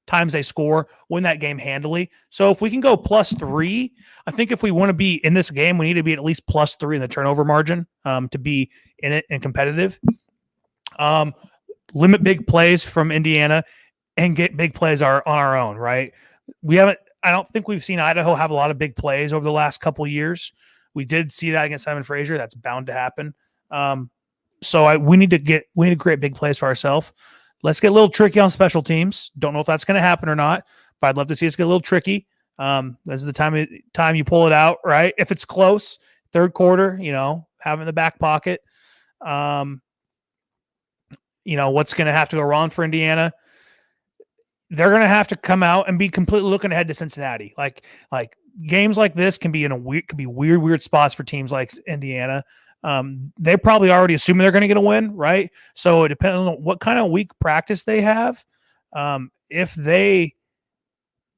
times they score, win that game handily. So if we can go +3, I think if we want to be in this game, we need to be at least +3 in the turnover margin to be in it and competitive. Limit big plays from Indiana and get big plays on our own, right? I don't think we've seen Idaho have a lot of big plays over the last couple of years. We did see that against Simon Fraser. That's bound to happen. So we need to create big plays for ourselves. Let's get a little tricky on special teams. Don't know if that's going to happen or not, but I'd love to see us get a little tricky. This is the time you pull it out, right? If it's close, 3rd quarter, have it in the back pocket. What's going to have to go wrong for Indiana? They're going to have to come out and be completely looking ahead to Cincinnati. Like games like this can be weird spots for teams like Indiana. They're probably already assuming they're going to get a win, right? So it depends on what kind of week practice they have, if they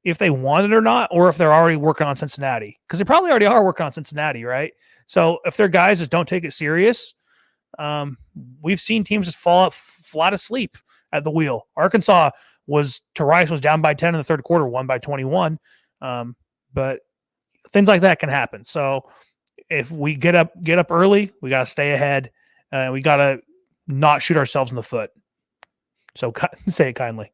want it or not, or if they're already working on Cincinnati, because they probably already are working on Cincinnati, right? So if their guys just don't take it serious, we've seen teams just fall flat asleep at the wheel. Arkansas was down by 10 in the 3rd quarter, won by 21. But things like that can happen. So if we get up early, we got to stay ahead. We got to not shoot ourselves in the foot. So say it kindly.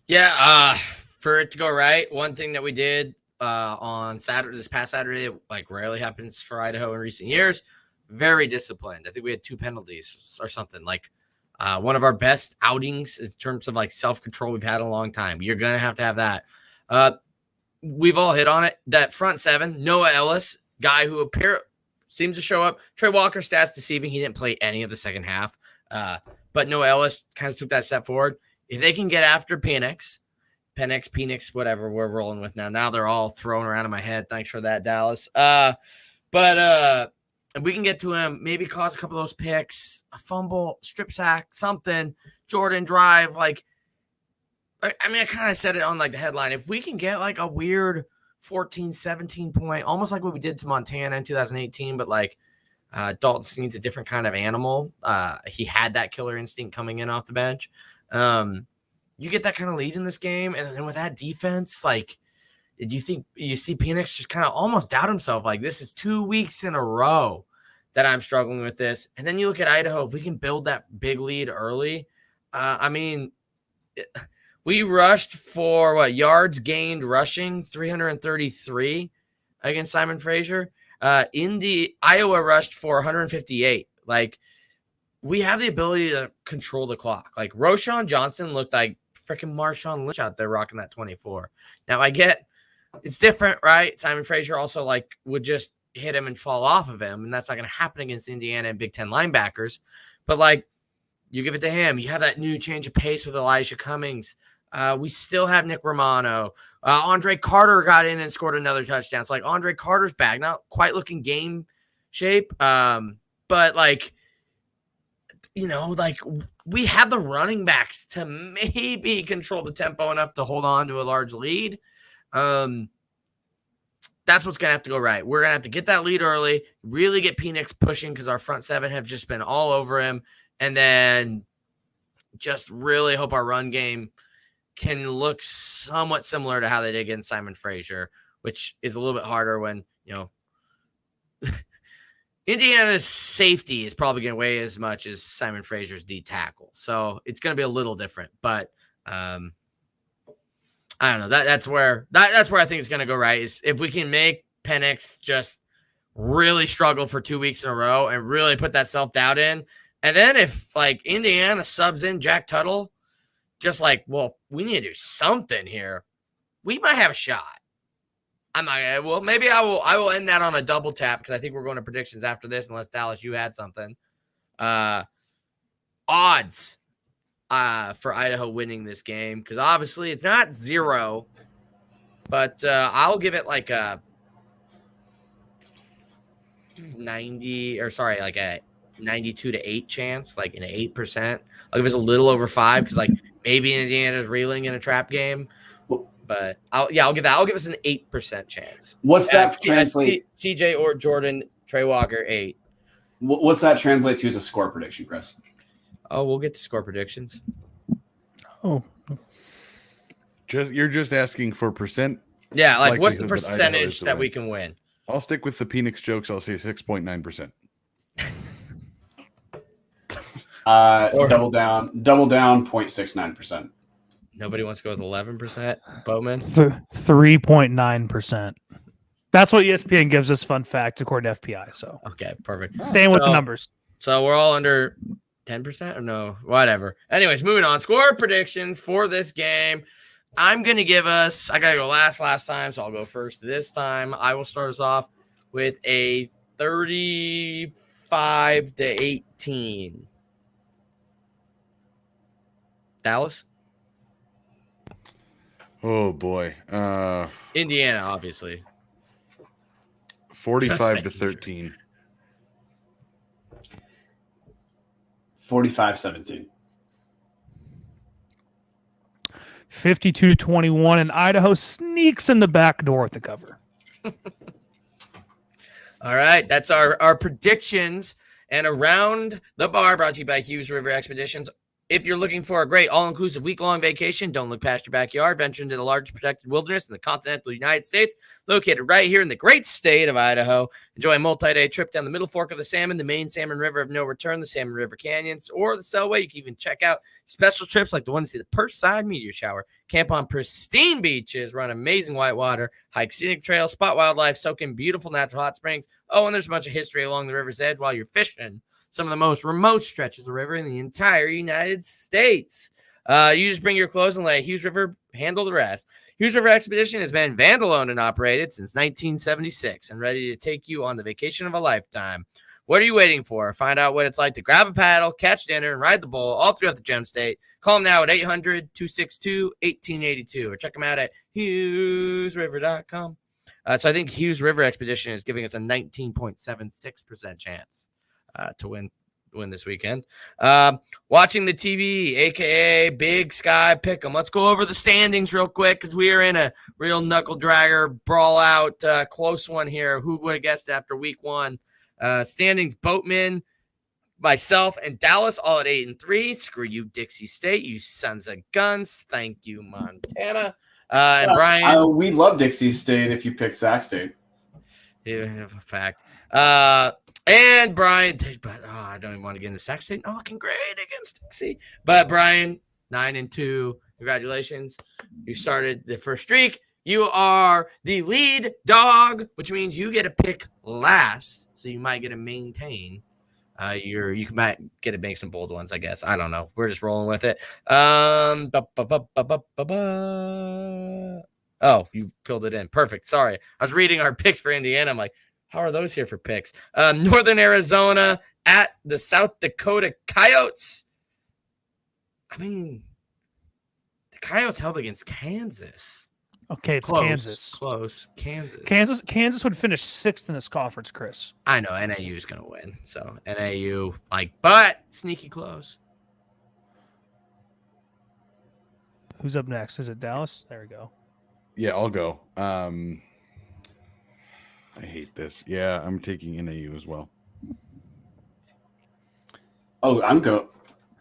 Yeah. For it to go right, one thing that we did on this past Saturday, like rarely happens for Idaho in recent years, very disciplined. I think we had 2 penalties or something. Like one of our best outings in terms of like self-control we've had in a long time. You're going to have that. We've all hit on it. That front 7, Noah Ellis, guy who seems to show up. Trey Walker stats deceiving. He didn't play any of the second half. But Noah Ellis kind of took that step forward. If they can get after Penix, whatever we're rolling with now. Now they're all thrown around in my head. Thanks for that, Dallas. But if we can get to him, maybe cause a couple of those picks, a fumble, strip sack, something, Jordan drive. Like, I kind of said it on like the headline. If we can get like a weird 14, 17 point, almost like what we did to Montana in 2018, but like Dalton needs a different kind of animal. He had that killer instinct coming in off the bench. You get that kind of lead in this game, and then with that defense, like, do you think you see Penix just kind of almost doubt himself? Like, this is 2 weeks in a row that I'm struggling with this. And then you look at Idaho, if we can build that big lead early, we rushed for yards gained rushing 333 against Simon Fraser. Iowa rushed for 158. Like, we have the ability to control the clock. Like, Roschon Johnson looked like freaking Marshawn Lynch out there rocking that 24. Now, I get it's different, right? Simon Fraser also would just hit him and fall off of him, and that's not going to happen against Indiana and Big Ten linebackers. But you give it to him. You have that new change of pace with Elijah Cummings. We still have Nick Romano. Andre Carter got in and scored another touchdown. It's like Andre Carter's back, not quite looking game shape, but we had the running backs to maybe control the tempo enough to hold on to a large lead. That's what's going to have to go right. We're going to have to get that lead early, really get Penix pushing because our front seven have just been all over him, and then just really hope our run game can look somewhat similar to how they did against Simon Fraser, which is a little bit harder when, Indiana's safety is probably going to weigh as much as Simon Fraser's D tackle. So it's going to be a little different, but I don't know. That's where I think it's going to go right, is if we can make Penix just really struggle for 2 weeks in a row and really put that self-doubt in. And then if Indiana subs in Jack Tuttle, just we need to do something here, we might have a shot. I'm not. Well, maybe I will end that on a double tap because I think we're going to predictions after this. Unless Dallas, you had something. Odds for Idaho winning this game, because obviously it's not 0, but I'll give it a 92-8 chance, an 8%. I'll give us a little over 5 because maybe Indiana's reeling in a trap game. But I'll give that. I'll give us an 8% chance. What's that translate? CJ or Jordan, Trey Walker, 8. What's that translate to as a score prediction, Chris? Oh, we'll get to score predictions. Oh, you're just asking for percent. Yeah, what's the percentage that we can win? I'll stick with the Penix jokes. I'll say 6.9%. Double down, 0.69%. Nobody wants to go with 11%. Bowman, 3.9%. That's what ESPN gives us. Fun fact, according to FPI. So okay, perfect. Staying with the numbers. So we're all under 10% or no, whatever. Anyways, moving on. Score predictions for this game. I'm gonna give us. I gotta go last time, so I'll go first this time. I will start us off with a 35-18. Dallas. Oh boy. Indiana, obviously. 45-13. 45-17. 52-21, and Idaho sneaks in the back door at the cover. All right, that's our predictions. And Around the Bar, brought to you by Hughes River Expeditions. If you're looking for a great all-inclusive week-long vacation, don't look past your backyard. Venture into the largest protected wilderness in the continental United States, located right here in the great state of Idaho. Enjoy a multi-day trip down the Middle Fork of the Salmon, the main Salmon River of No Return, the Salmon River Canyons, or the Selway. You can even check out special trips like the one to see the Perth-side meteor shower, camp on pristine beaches, run amazing whitewater, hike scenic trails, spot wildlife, soak in beautiful natural hot springs. Oh, and there's a bunch of history along the river's edge while you're fishing some of the most remote stretches of river in the entire United States. You just bring your clothes and let Hughes River handle the rest. Hughes River Expedition has been Vandal-owned and operated since 1976 and ready to take you on the vacation of a lifetime. What are you waiting for? Find out what it's like to grab a paddle, catch dinner, and ride the bull all throughout the Gem State. Call them now at 800-262-1882 or check them out at HughesRiver.com. So I think Hughes River Expedition is giving us a 19.76% chance to win this weekend. Watching the TV, aka Big Sky Pick'em. Let's go over the standings real quick because we are in a real knuckle dragger brawl out close one here. Who would have guessed after week 1? Standings, Boatman, myself, and Dallas all at 8-3. Screw you, Dixie State, you sons of guns. Thank you, Montana. And Brian. We love Dixie State if you pick Sac State. Yeah, fact. And Brian, but I don't even want to get into Sac State. Oh, looking great against Dixie. But Brian, 9-2. Congratulations. You started the first streak. You are the lead dog, which means you get to pick last. So you might get to maintain. You might get to make some bold ones, I guess. I don't know. We're just rolling with it. Oh, you filled it in. Perfect. Sorry. I was reading our picks for Indiana. I'm like, how are those here for picks? Northern Arizona at the South Dakota Coyotes. I mean, the Coyotes held against Kansas. Okay, it's Close, Kansas. Close. Kansas would finish 6th in this conference, Chris. I know NAU is going to win. So NAU, but sneaky close. Who's up next? Is it Dallas? There we go. Yeah, I'll go. I hate this. Yeah, I'm taking NAU as well. Oh, I'm go.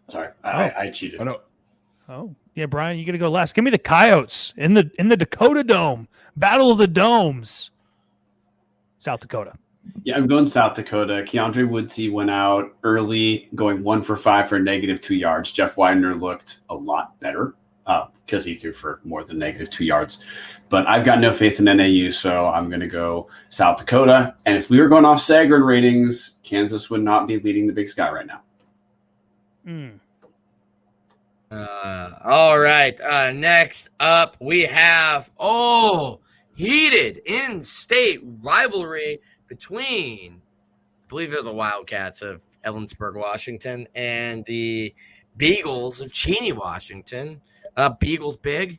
Sorry, I cheated. Oh, no. Oh, yeah, Brian, you got to go last. Give me the Coyotes in the Dakota Dome. Battle of the Domes. South Dakota. Yeah, I'm going South Dakota. Keandre Woodsey went out early, going 1 for 5 for -2 yards. Jeff Widener looked a lot better because he threw for more than -2 yards. But I've got no faith in NAU, so I'm going to go South Dakota. And if we were going off Sagarin ratings, Kansas would not be leading the Big Sky right now. All right. Next up, we have heated in-state rivalry between, I believe they're the Wildcats of Ellensburg, Washington, and the Beagles of Cheney, Washington. Beagles big.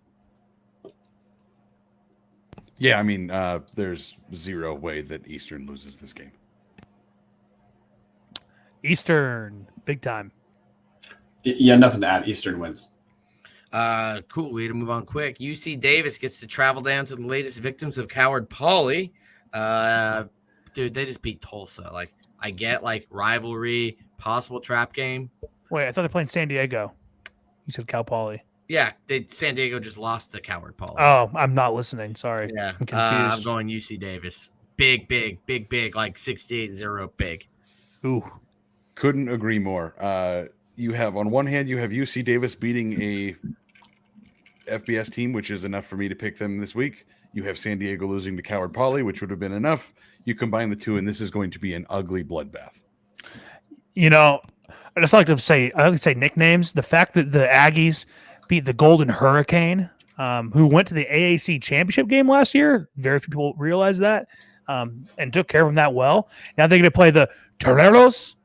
Yeah, I mean, there's zero way that Eastern loses this game. Eastern, big time. Yeah, nothing to add. Eastern wins. Cool. We had to move on quick. UC Davis gets to travel down to the latest victims of Coward Poly. Dude, they just beat Tulsa. Like, I get like rivalry, possible trap game. Wait, I thought they're playing San Diego. You said Cal Poly. Yeah, San Diego just lost to Coward Poly. Oh, I'm not listening. Sorry. Yeah, I'm confused. I'm going UC Davis. Big, like 68-0 big. Ooh. Couldn't agree more. You have, on one hand, you have UC Davis beating a FBS team, which is enough for me to pick them this week. You have San Diego losing to Coward Poly, which would have been enough. You combine the two, and this is going to be an ugly bloodbath. You know, I just like to say nicknames. The fact that the Aggies beat the Golden Hurricane, who went to the AAC championship game last year, very few people realize that, and took care of them that well. Now they're going to play the Toreros.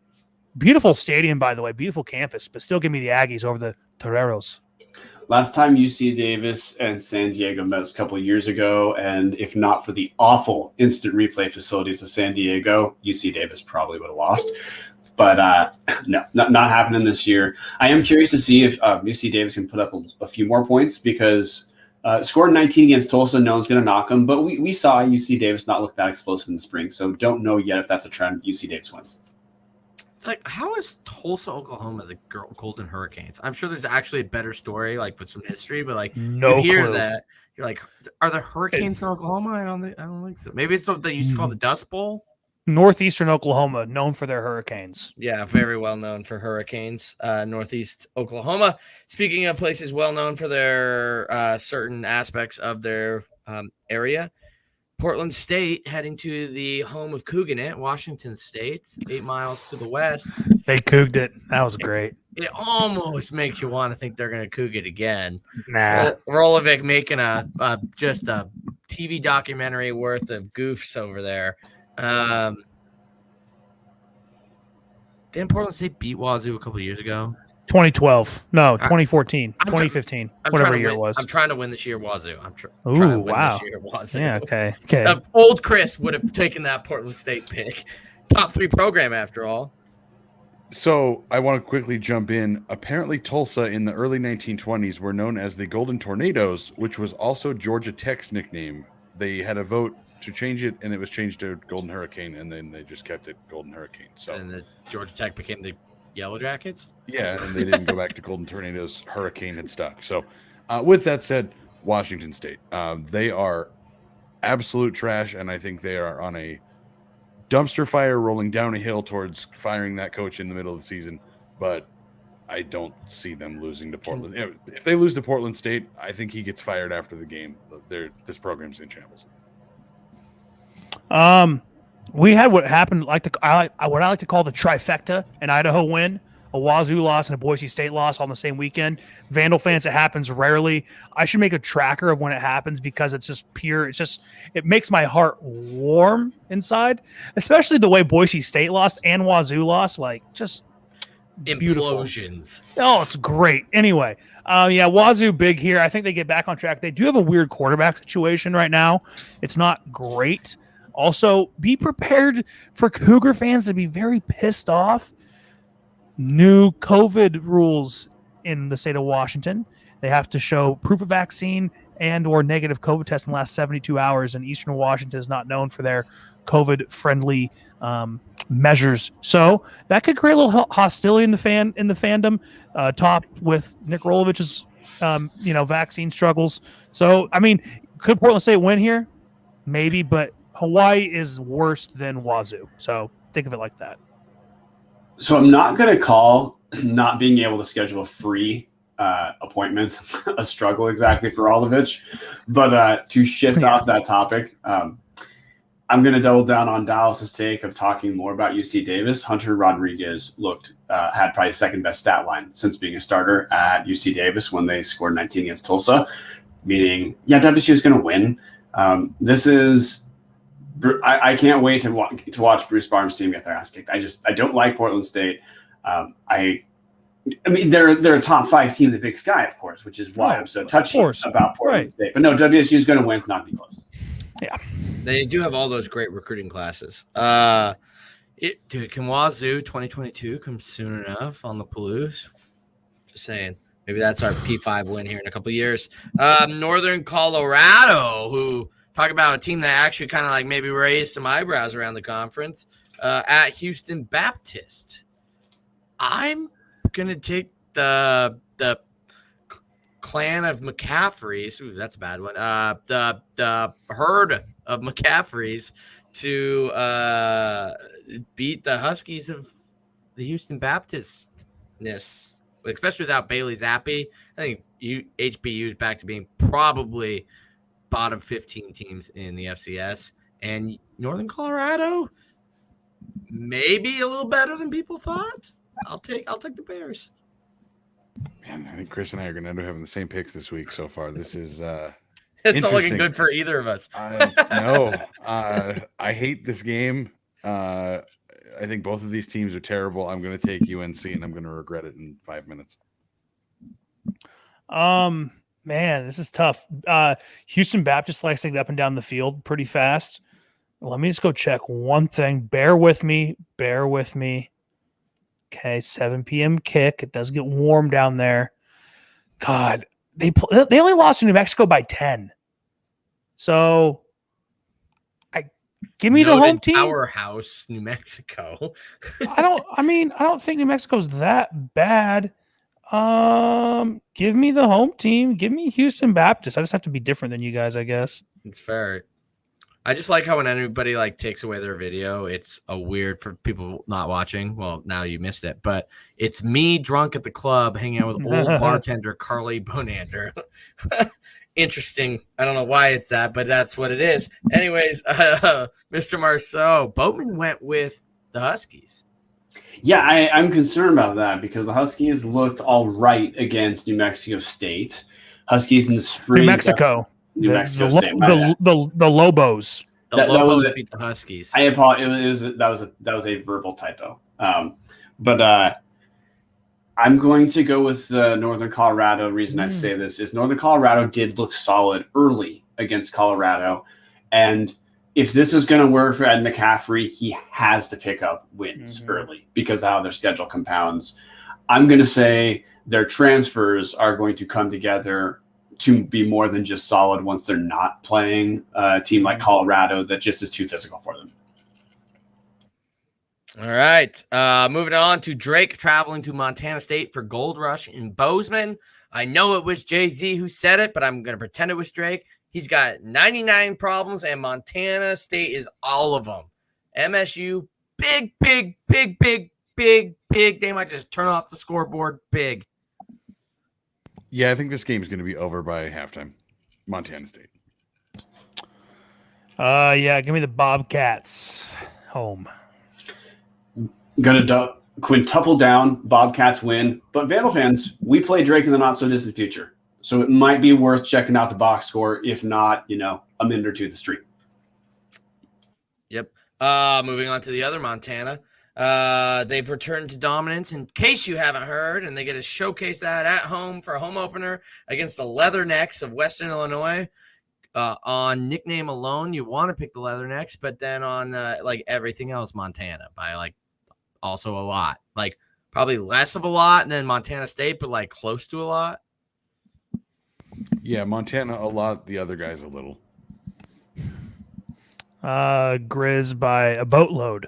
Beautiful stadium, by the way, beautiful campus, but still give me the Aggies over the Toreros. Last time UC Davis and San Diego met was a couple of years ago, and if not for the awful instant replay facilities of San Diego, UC Davis probably would have lost. But no, not happening this year. I am curious to see if UC Davis can put up a few more points because scored 19 against Tulsa, no one's going to knock them. But we saw UC Davis not look that explosive in the spring, so don't know yet if that's a trend. UC Davis wins. It's like, how is Tulsa, Oklahoma, the Golden Hurricanes? I'm sure there's actually a better story, like with some history, but like No you hear clue. that, you're like, are there Hurricanes in Oklahoma? I don't think so. Maybe it's what they used to call the Dust Bowl. Northeastern Oklahoma, known for their hurricanes. Yeah, very well known for hurricanes. Northeast Oklahoma. Speaking of places well known for their certain aspects of their area, Portland State heading to the home of Couganet, Washington State, 8 miles to the west. They couged it. That was great. It almost makes you want to think they're going to coug it again. Nah. Rolovic making just a TV documentary worth of goofs over there. Didn't Portland State beat Wazoo a couple years ago? 2012. No, 2014. 2015. Whatever year it was. I'm trying to win this year, Wazoo. I'm trying Ooh, to win wow. this year, Wazoo. Yeah, okay. Okay. Old Chris would have taken that Portland State pick. Top 3 program, after all. So I want to quickly jump in. Apparently, Tulsa in the early 1920s were known as the Golden Tornadoes, which was also Georgia Tech's nickname they had a vote to change it, and it was changed to Golden Hurricane, and then they just kept it Golden Hurricane. So and the Georgia Tech became the Yellow Jackets. Yeah, and they didn't go back to Golden Tornadoes. Hurricane had stuck. So, with that said, Washington State, they are absolute trash, and I think they are on a dumpster fire rolling down a hill towards firing that coach in the middle of the season. But I don't see them losing to Portland. If they lose to Portland State, I think he gets fired after the game. This program's in shambles. We had what happened what I like to call the trifecta: an Idaho win, a Wazoo loss, and a Boise State loss all on the same weekend. Vandal fans, it happens rarely. I should make a tracker of when it happens because it's just pure. It makes my heart warm inside, especially the way Boise State lost and Wazoo lost. Like, just implosions. Beautiful. Oh, it's great. Anyway, Wazoo big here. I think they get back on track. They do have a weird quarterback situation right now. It's not great. Also, be prepared for Cougar fans to be very pissed off. New COVID rules in the state of Washington. They have to show proof of vaccine and or negative COVID test in the last 72 hours, and Eastern Washington is not known for their COVID-friendly measures. So that could create a little hostility in the fandom, topped with Nick Rolovich's vaccine struggles. So, I mean, could Portland State win here? Maybe, but Hawaii is worse than Wazoo. So think of it like that. So I'm not going to call not being able to schedule a free appointment a struggle exactly for Rolovich. But to shift off that topic, I'm going to double down on Dallas's take of talking more about UC Davis. Hunter Rodriguez had probably second best stat line since being a starter at UC Davis when they scored 19 against Tulsa, meaning, WSU is going to win. I can't wait to watch Bruce Barnes' team get their ass kicked. I don't like Portland State. I mean, they're a top 5 team in the Big Sky, of course, which is why I'm so touchy about Portland State. But no, WSU is going to win. It's not going to be close. Yeah, they do have all those great recruiting classes. Can Wazoo 2022 come soon enough on the Palouse? Just saying. Maybe that's our P5 win here in a couple of years. Northern Colorado, who talk about a team that actually kind of like maybe raised some eyebrows around the conference, at Houston Baptist. I'm going to take the clan of McCaffreys. Ooh, that's a bad one. The herd of McCaffreys to beat the Huskies of the Houston Baptist-ness, especially without Bailey Zappi. I think HBU is back to being probably bottom 15 teams in the FCS, and Northern Colorado maybe a little better than people thought. I'll take the Bears. Man, I think Chris and I are going to end up having the same picks this week so far. This is it's not looking good for either of us. I hate this game. I think both of these teams are terrible. I'm going to take UNC, and I'm going to regret it in 5 minutes. Man, this is tough. Houston Baptist slicing up and down the field pretty fast. Let me just go check one thing. Bear with me. Okay, 7 p.m. kick. It does get warm down there. God, they only lost to New Mexico by 10. So, give me the home team. Powerhouse, New Mexico. I don't think New Mexico's that bad. Give me the home team. Give me Houston Baptist. I just have to be different than you guys, I guess. It's fair. I just like how when anybody takes away their video, it's a weird for people not watching. Well, now you missed it, but it's me drunk at the club hanging out with old bartender Carly Bonander. Interesting. I don't know why it's that, but that's what it is. Anyways, Mr. Marceau, Boatman went with the Huskies. Yeah, I'm concerned about that because the Huskies looked all right against New Mexico State. Huskies in the spring. New Mexico State. The Lobos. The Lobos beat the Huskies. I apologize. That was a verbal typo. But I'm going to go with Northern Colorado. The reason I say this is Northern Colorado did look solid early against Colorado, and if this is going to work for Ed McCaffrey, he has to pick up wins early because of how their schedule compounds. I'm going to say their transfers are going to come together to be more than just solid once they're not playing a team like Colorado that just is too physical for them. All right. Moving on to Drake traveling to Montana State for Gold Rush in Bozeman. I know it was Jay-Z who said it, but I'm going to pretend it was Drake. He's got 99 problems, and Montana State is all of them. MSU, big. They might just turn off the scoreboard big. Yeah, I think this game is going to be over by halftime. Montana State. Yeah, give me the Bobcats home. Gonna quintuple down. Bobcats win. But Vandal fans, we play Drake in the not-so-distant future. So it might be worth checking out the box score, if not, a minute or two of the street. Yep. Moving on to the other Montana. They've returned to dominance, in case you haven't heard, and they get to showcase that at home for a home opener against the Leathernecks of Western Illinois. On nickname alone, you want to pick the Leathernecks, but then on everything else, Montana by also a lot, probably less of a lot than Montana State, but close to a lot. Yeah, Montana a lot, the other guys a little. Grizz by a boatload.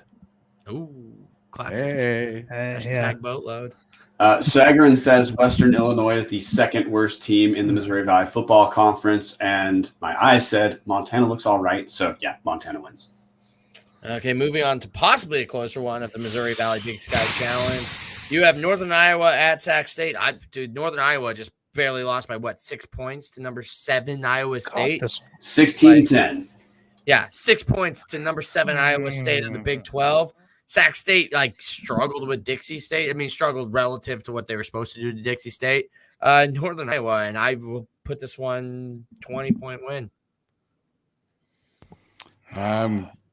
Ooh, classic. Hey. Hashtag boatload. Sagarin says Western Illinois is the second worst team in the Missouri Valley Football Conference, and my eyes said Montana looks all right. So, yeah, Montana wins. Okay, moving on to possibly a closer one of the Missouri Valley Big Sky Challenge. You have Northern Iowa at Sac State. Northern Iowa just barely lost by 6 points to number 7 Iowa State. 16-10. Yeah, 6 points to number 7 Iowa State in the Big 12. Sac State struggled with Dixie State. I mean, struggled relative to what they were supposed to do to Dixie State. Northern Iowa, and I will put this one 20-point win.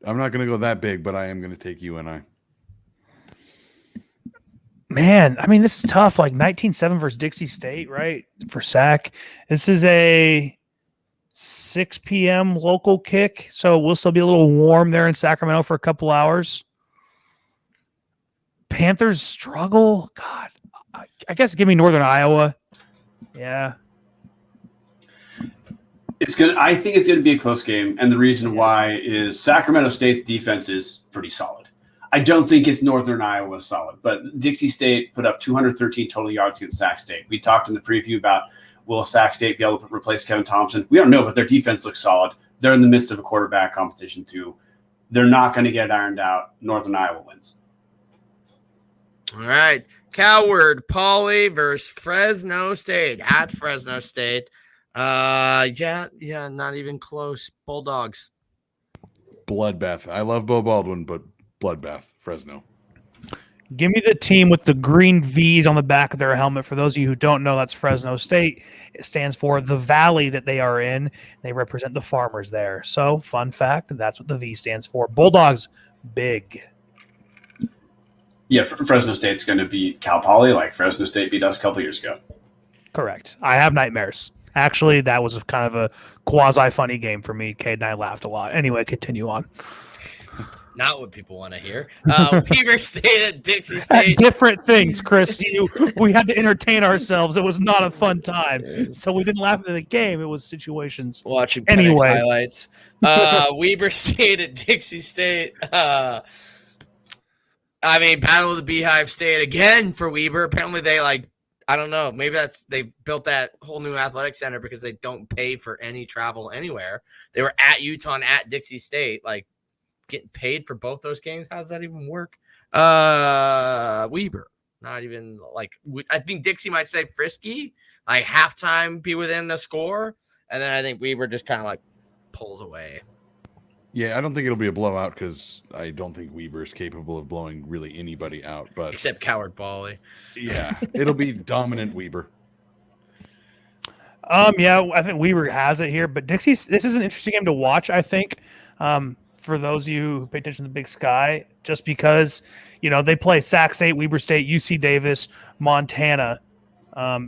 I'm not going to go that big, but I am going to take UNI. Man, I mean, this is tough. 19-7 versus Dixie State, right? For Sac. This is a 6 p.m. local kick, so we'll still be a little warm there in Sacramento for a couple hours. Panthers struggle. God, I guess give me Northern Iowa. Yeah. I think it's going to be a close game, and the reason why is Sacramento State's defense is pretty solid. I don't think it's Northern Iowa solid, but Dixie State put up 213 total yards against Sac State. We talked in the preview about will Sac State be able to replace Kevin Thompson? We don't know, but their defense looks solid. They're in the midst of a quarterback competition too. They're not going to get ironed out. Northern Iowa wins. All right, Coward Poly versus Fresno State at Fresno State. Yeah, not even close. Bulldogs. Bloodbath. I love Bo Baldwin, but bloodbath. Fresno. Give me the team with the green V's on the back of their helmet. For those of you who don't know, that's Fresno State. It stands for the valley that they are in. They represent the farmers there. So, fun fact, that's what the V stands for. Bulldogs, big. Yeah, Fresno State's going to beat Cal Poly like Fresno State beat us a couple years ago. Correct. I have nightmares. Actually, that was kind of a quasi-funny game for me. Cade and I laughed a lot. Anyway, continue on. Not what people want to hear. Weber State at Dixie State. Different things, Chris. We had to entertain ourselves. It was not a fun time. So we didn't laugh at the game. It was situations. Watching anyway. Highlights. Weber State at Dixie State. Battle of the Beehive State again for Weber. Apparently they I don't know. Maybe they've built that whole new athletic center because they don't pay for any travel anywhere. They were at Utah and at Dixie State, getting paid for both those games. How does that even work? Weber, not even I think Dixie might say frisky, halftime be within the score. And then I think Weber just kind of pulls away. Yeah, I don't think it'll be a blowout because I don't think Weber is capable of blowing really anybody out. But except Coward Poly. Yeah, it'll be dominant Weber. Yeah, I think Weber has it here, but this is an interesting game to watch, I think. For those of you who pay attention to the Big Sky, just because, they play Sac State, Weber State, UC Davis, Montana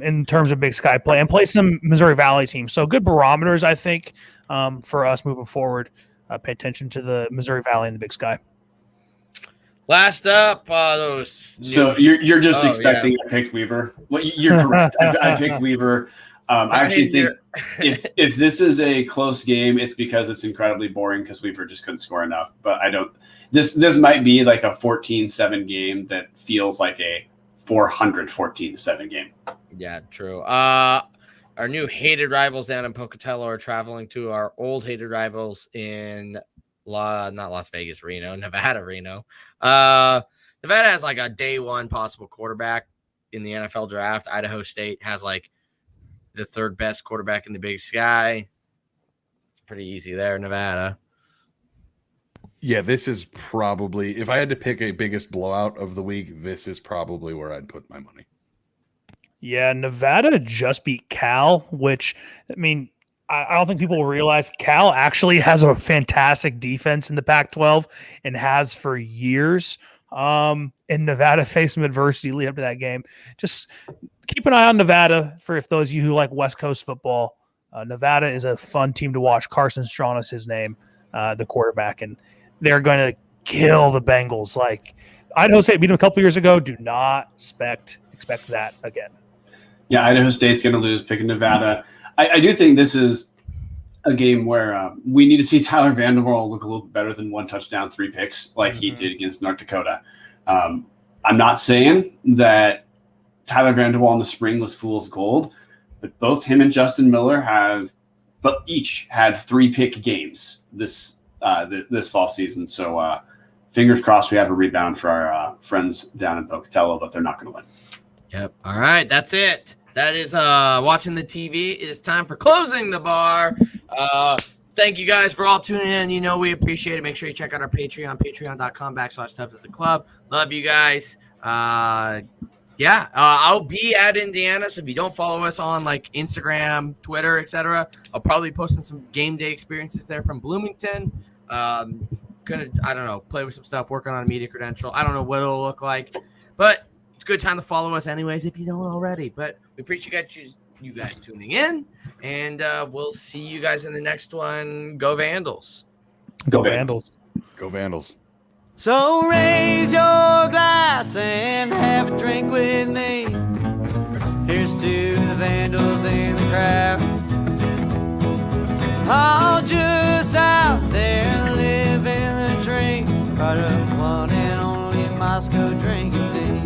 in terms of Big Sky play, and play some Missouri Valley teams. So good barometers, I think, for us moving forward. Pay attention to the Missouri Valley and the Big Sky. Last up, those. So you're just expecting I picked Weber. Well, you're correct. I picked Weber. I actually think if this is a close game, it's because it's incredibly boring because Weaver just couldn't score enough. But I don't. This might be like a 14-7 game that feels like a 414-7 game. Yeah, true. Our new hated rivals down in Pocatello are traveling to our old hated rivals in not Las Vegas, Reno, Nevada, Reno. Nevada has like a day one possible quarterback in the NFL draft. Idaho State has like the third best quarterback in the Big Sky. It's pretty easy there, Nevada. Yeah, this is probably, if I had to pick a biggest blowout of the week, this is probably where I'd put my money. Yeah, Nevada just beat Cal, which, I mean, I don't think people realize Cal actually has a fantastic defense in the Pac-12 and has for years. And Nevada faced some adversity leading up to that game. Just keep an eye on Nevada for if those of you who like West Coast football. Nevada is a fun team to watch. Carson Strong is his name, the quarterback, and they're going to kill the Bengals. Like Idaho State beat them a couple years ago. Do not expect that again. Yeah, Idaho State's going to lose, picking Nevada. I do think this is a game where we need to see Tyler Vanderwaal look a little bit better than 1 touchdown, 3 picks like he did against North Dakota. I'm not saying that Tyler Vanderwaal in the spring was fool's gold, but both him and Justin Miller each had 3-pick games this fall season. So fingers crossed we have a rebound for our friends down in Pocatello, but they're not going to win. Yep. All right. That's it. That is watching the TV. It is time for closing the bar. Thank you guys for all tuning in. You know we appreciate it. Make sure you check out our Patreon, patreon.com/Subs at the Club. Love you guys. I'll be at Indiana, so if you don't follow us on like Instagram, Twitter, etc., I'll probably be posting some game day experiences there from Bloomington. Play with some stuff, working on a media credential. I don't know what it'll look like, but it's a good time to follow us anyways if you don't already. But we appreciate you guys tuning in, and we'll see you guys in the next one. Go Vandals. Go Vandals. Go Vandals. So raise your glass and have a drink with me. Here's to the Vandals in the crowd, all just out there living the dream. Right up one and only Moscow drinking tea.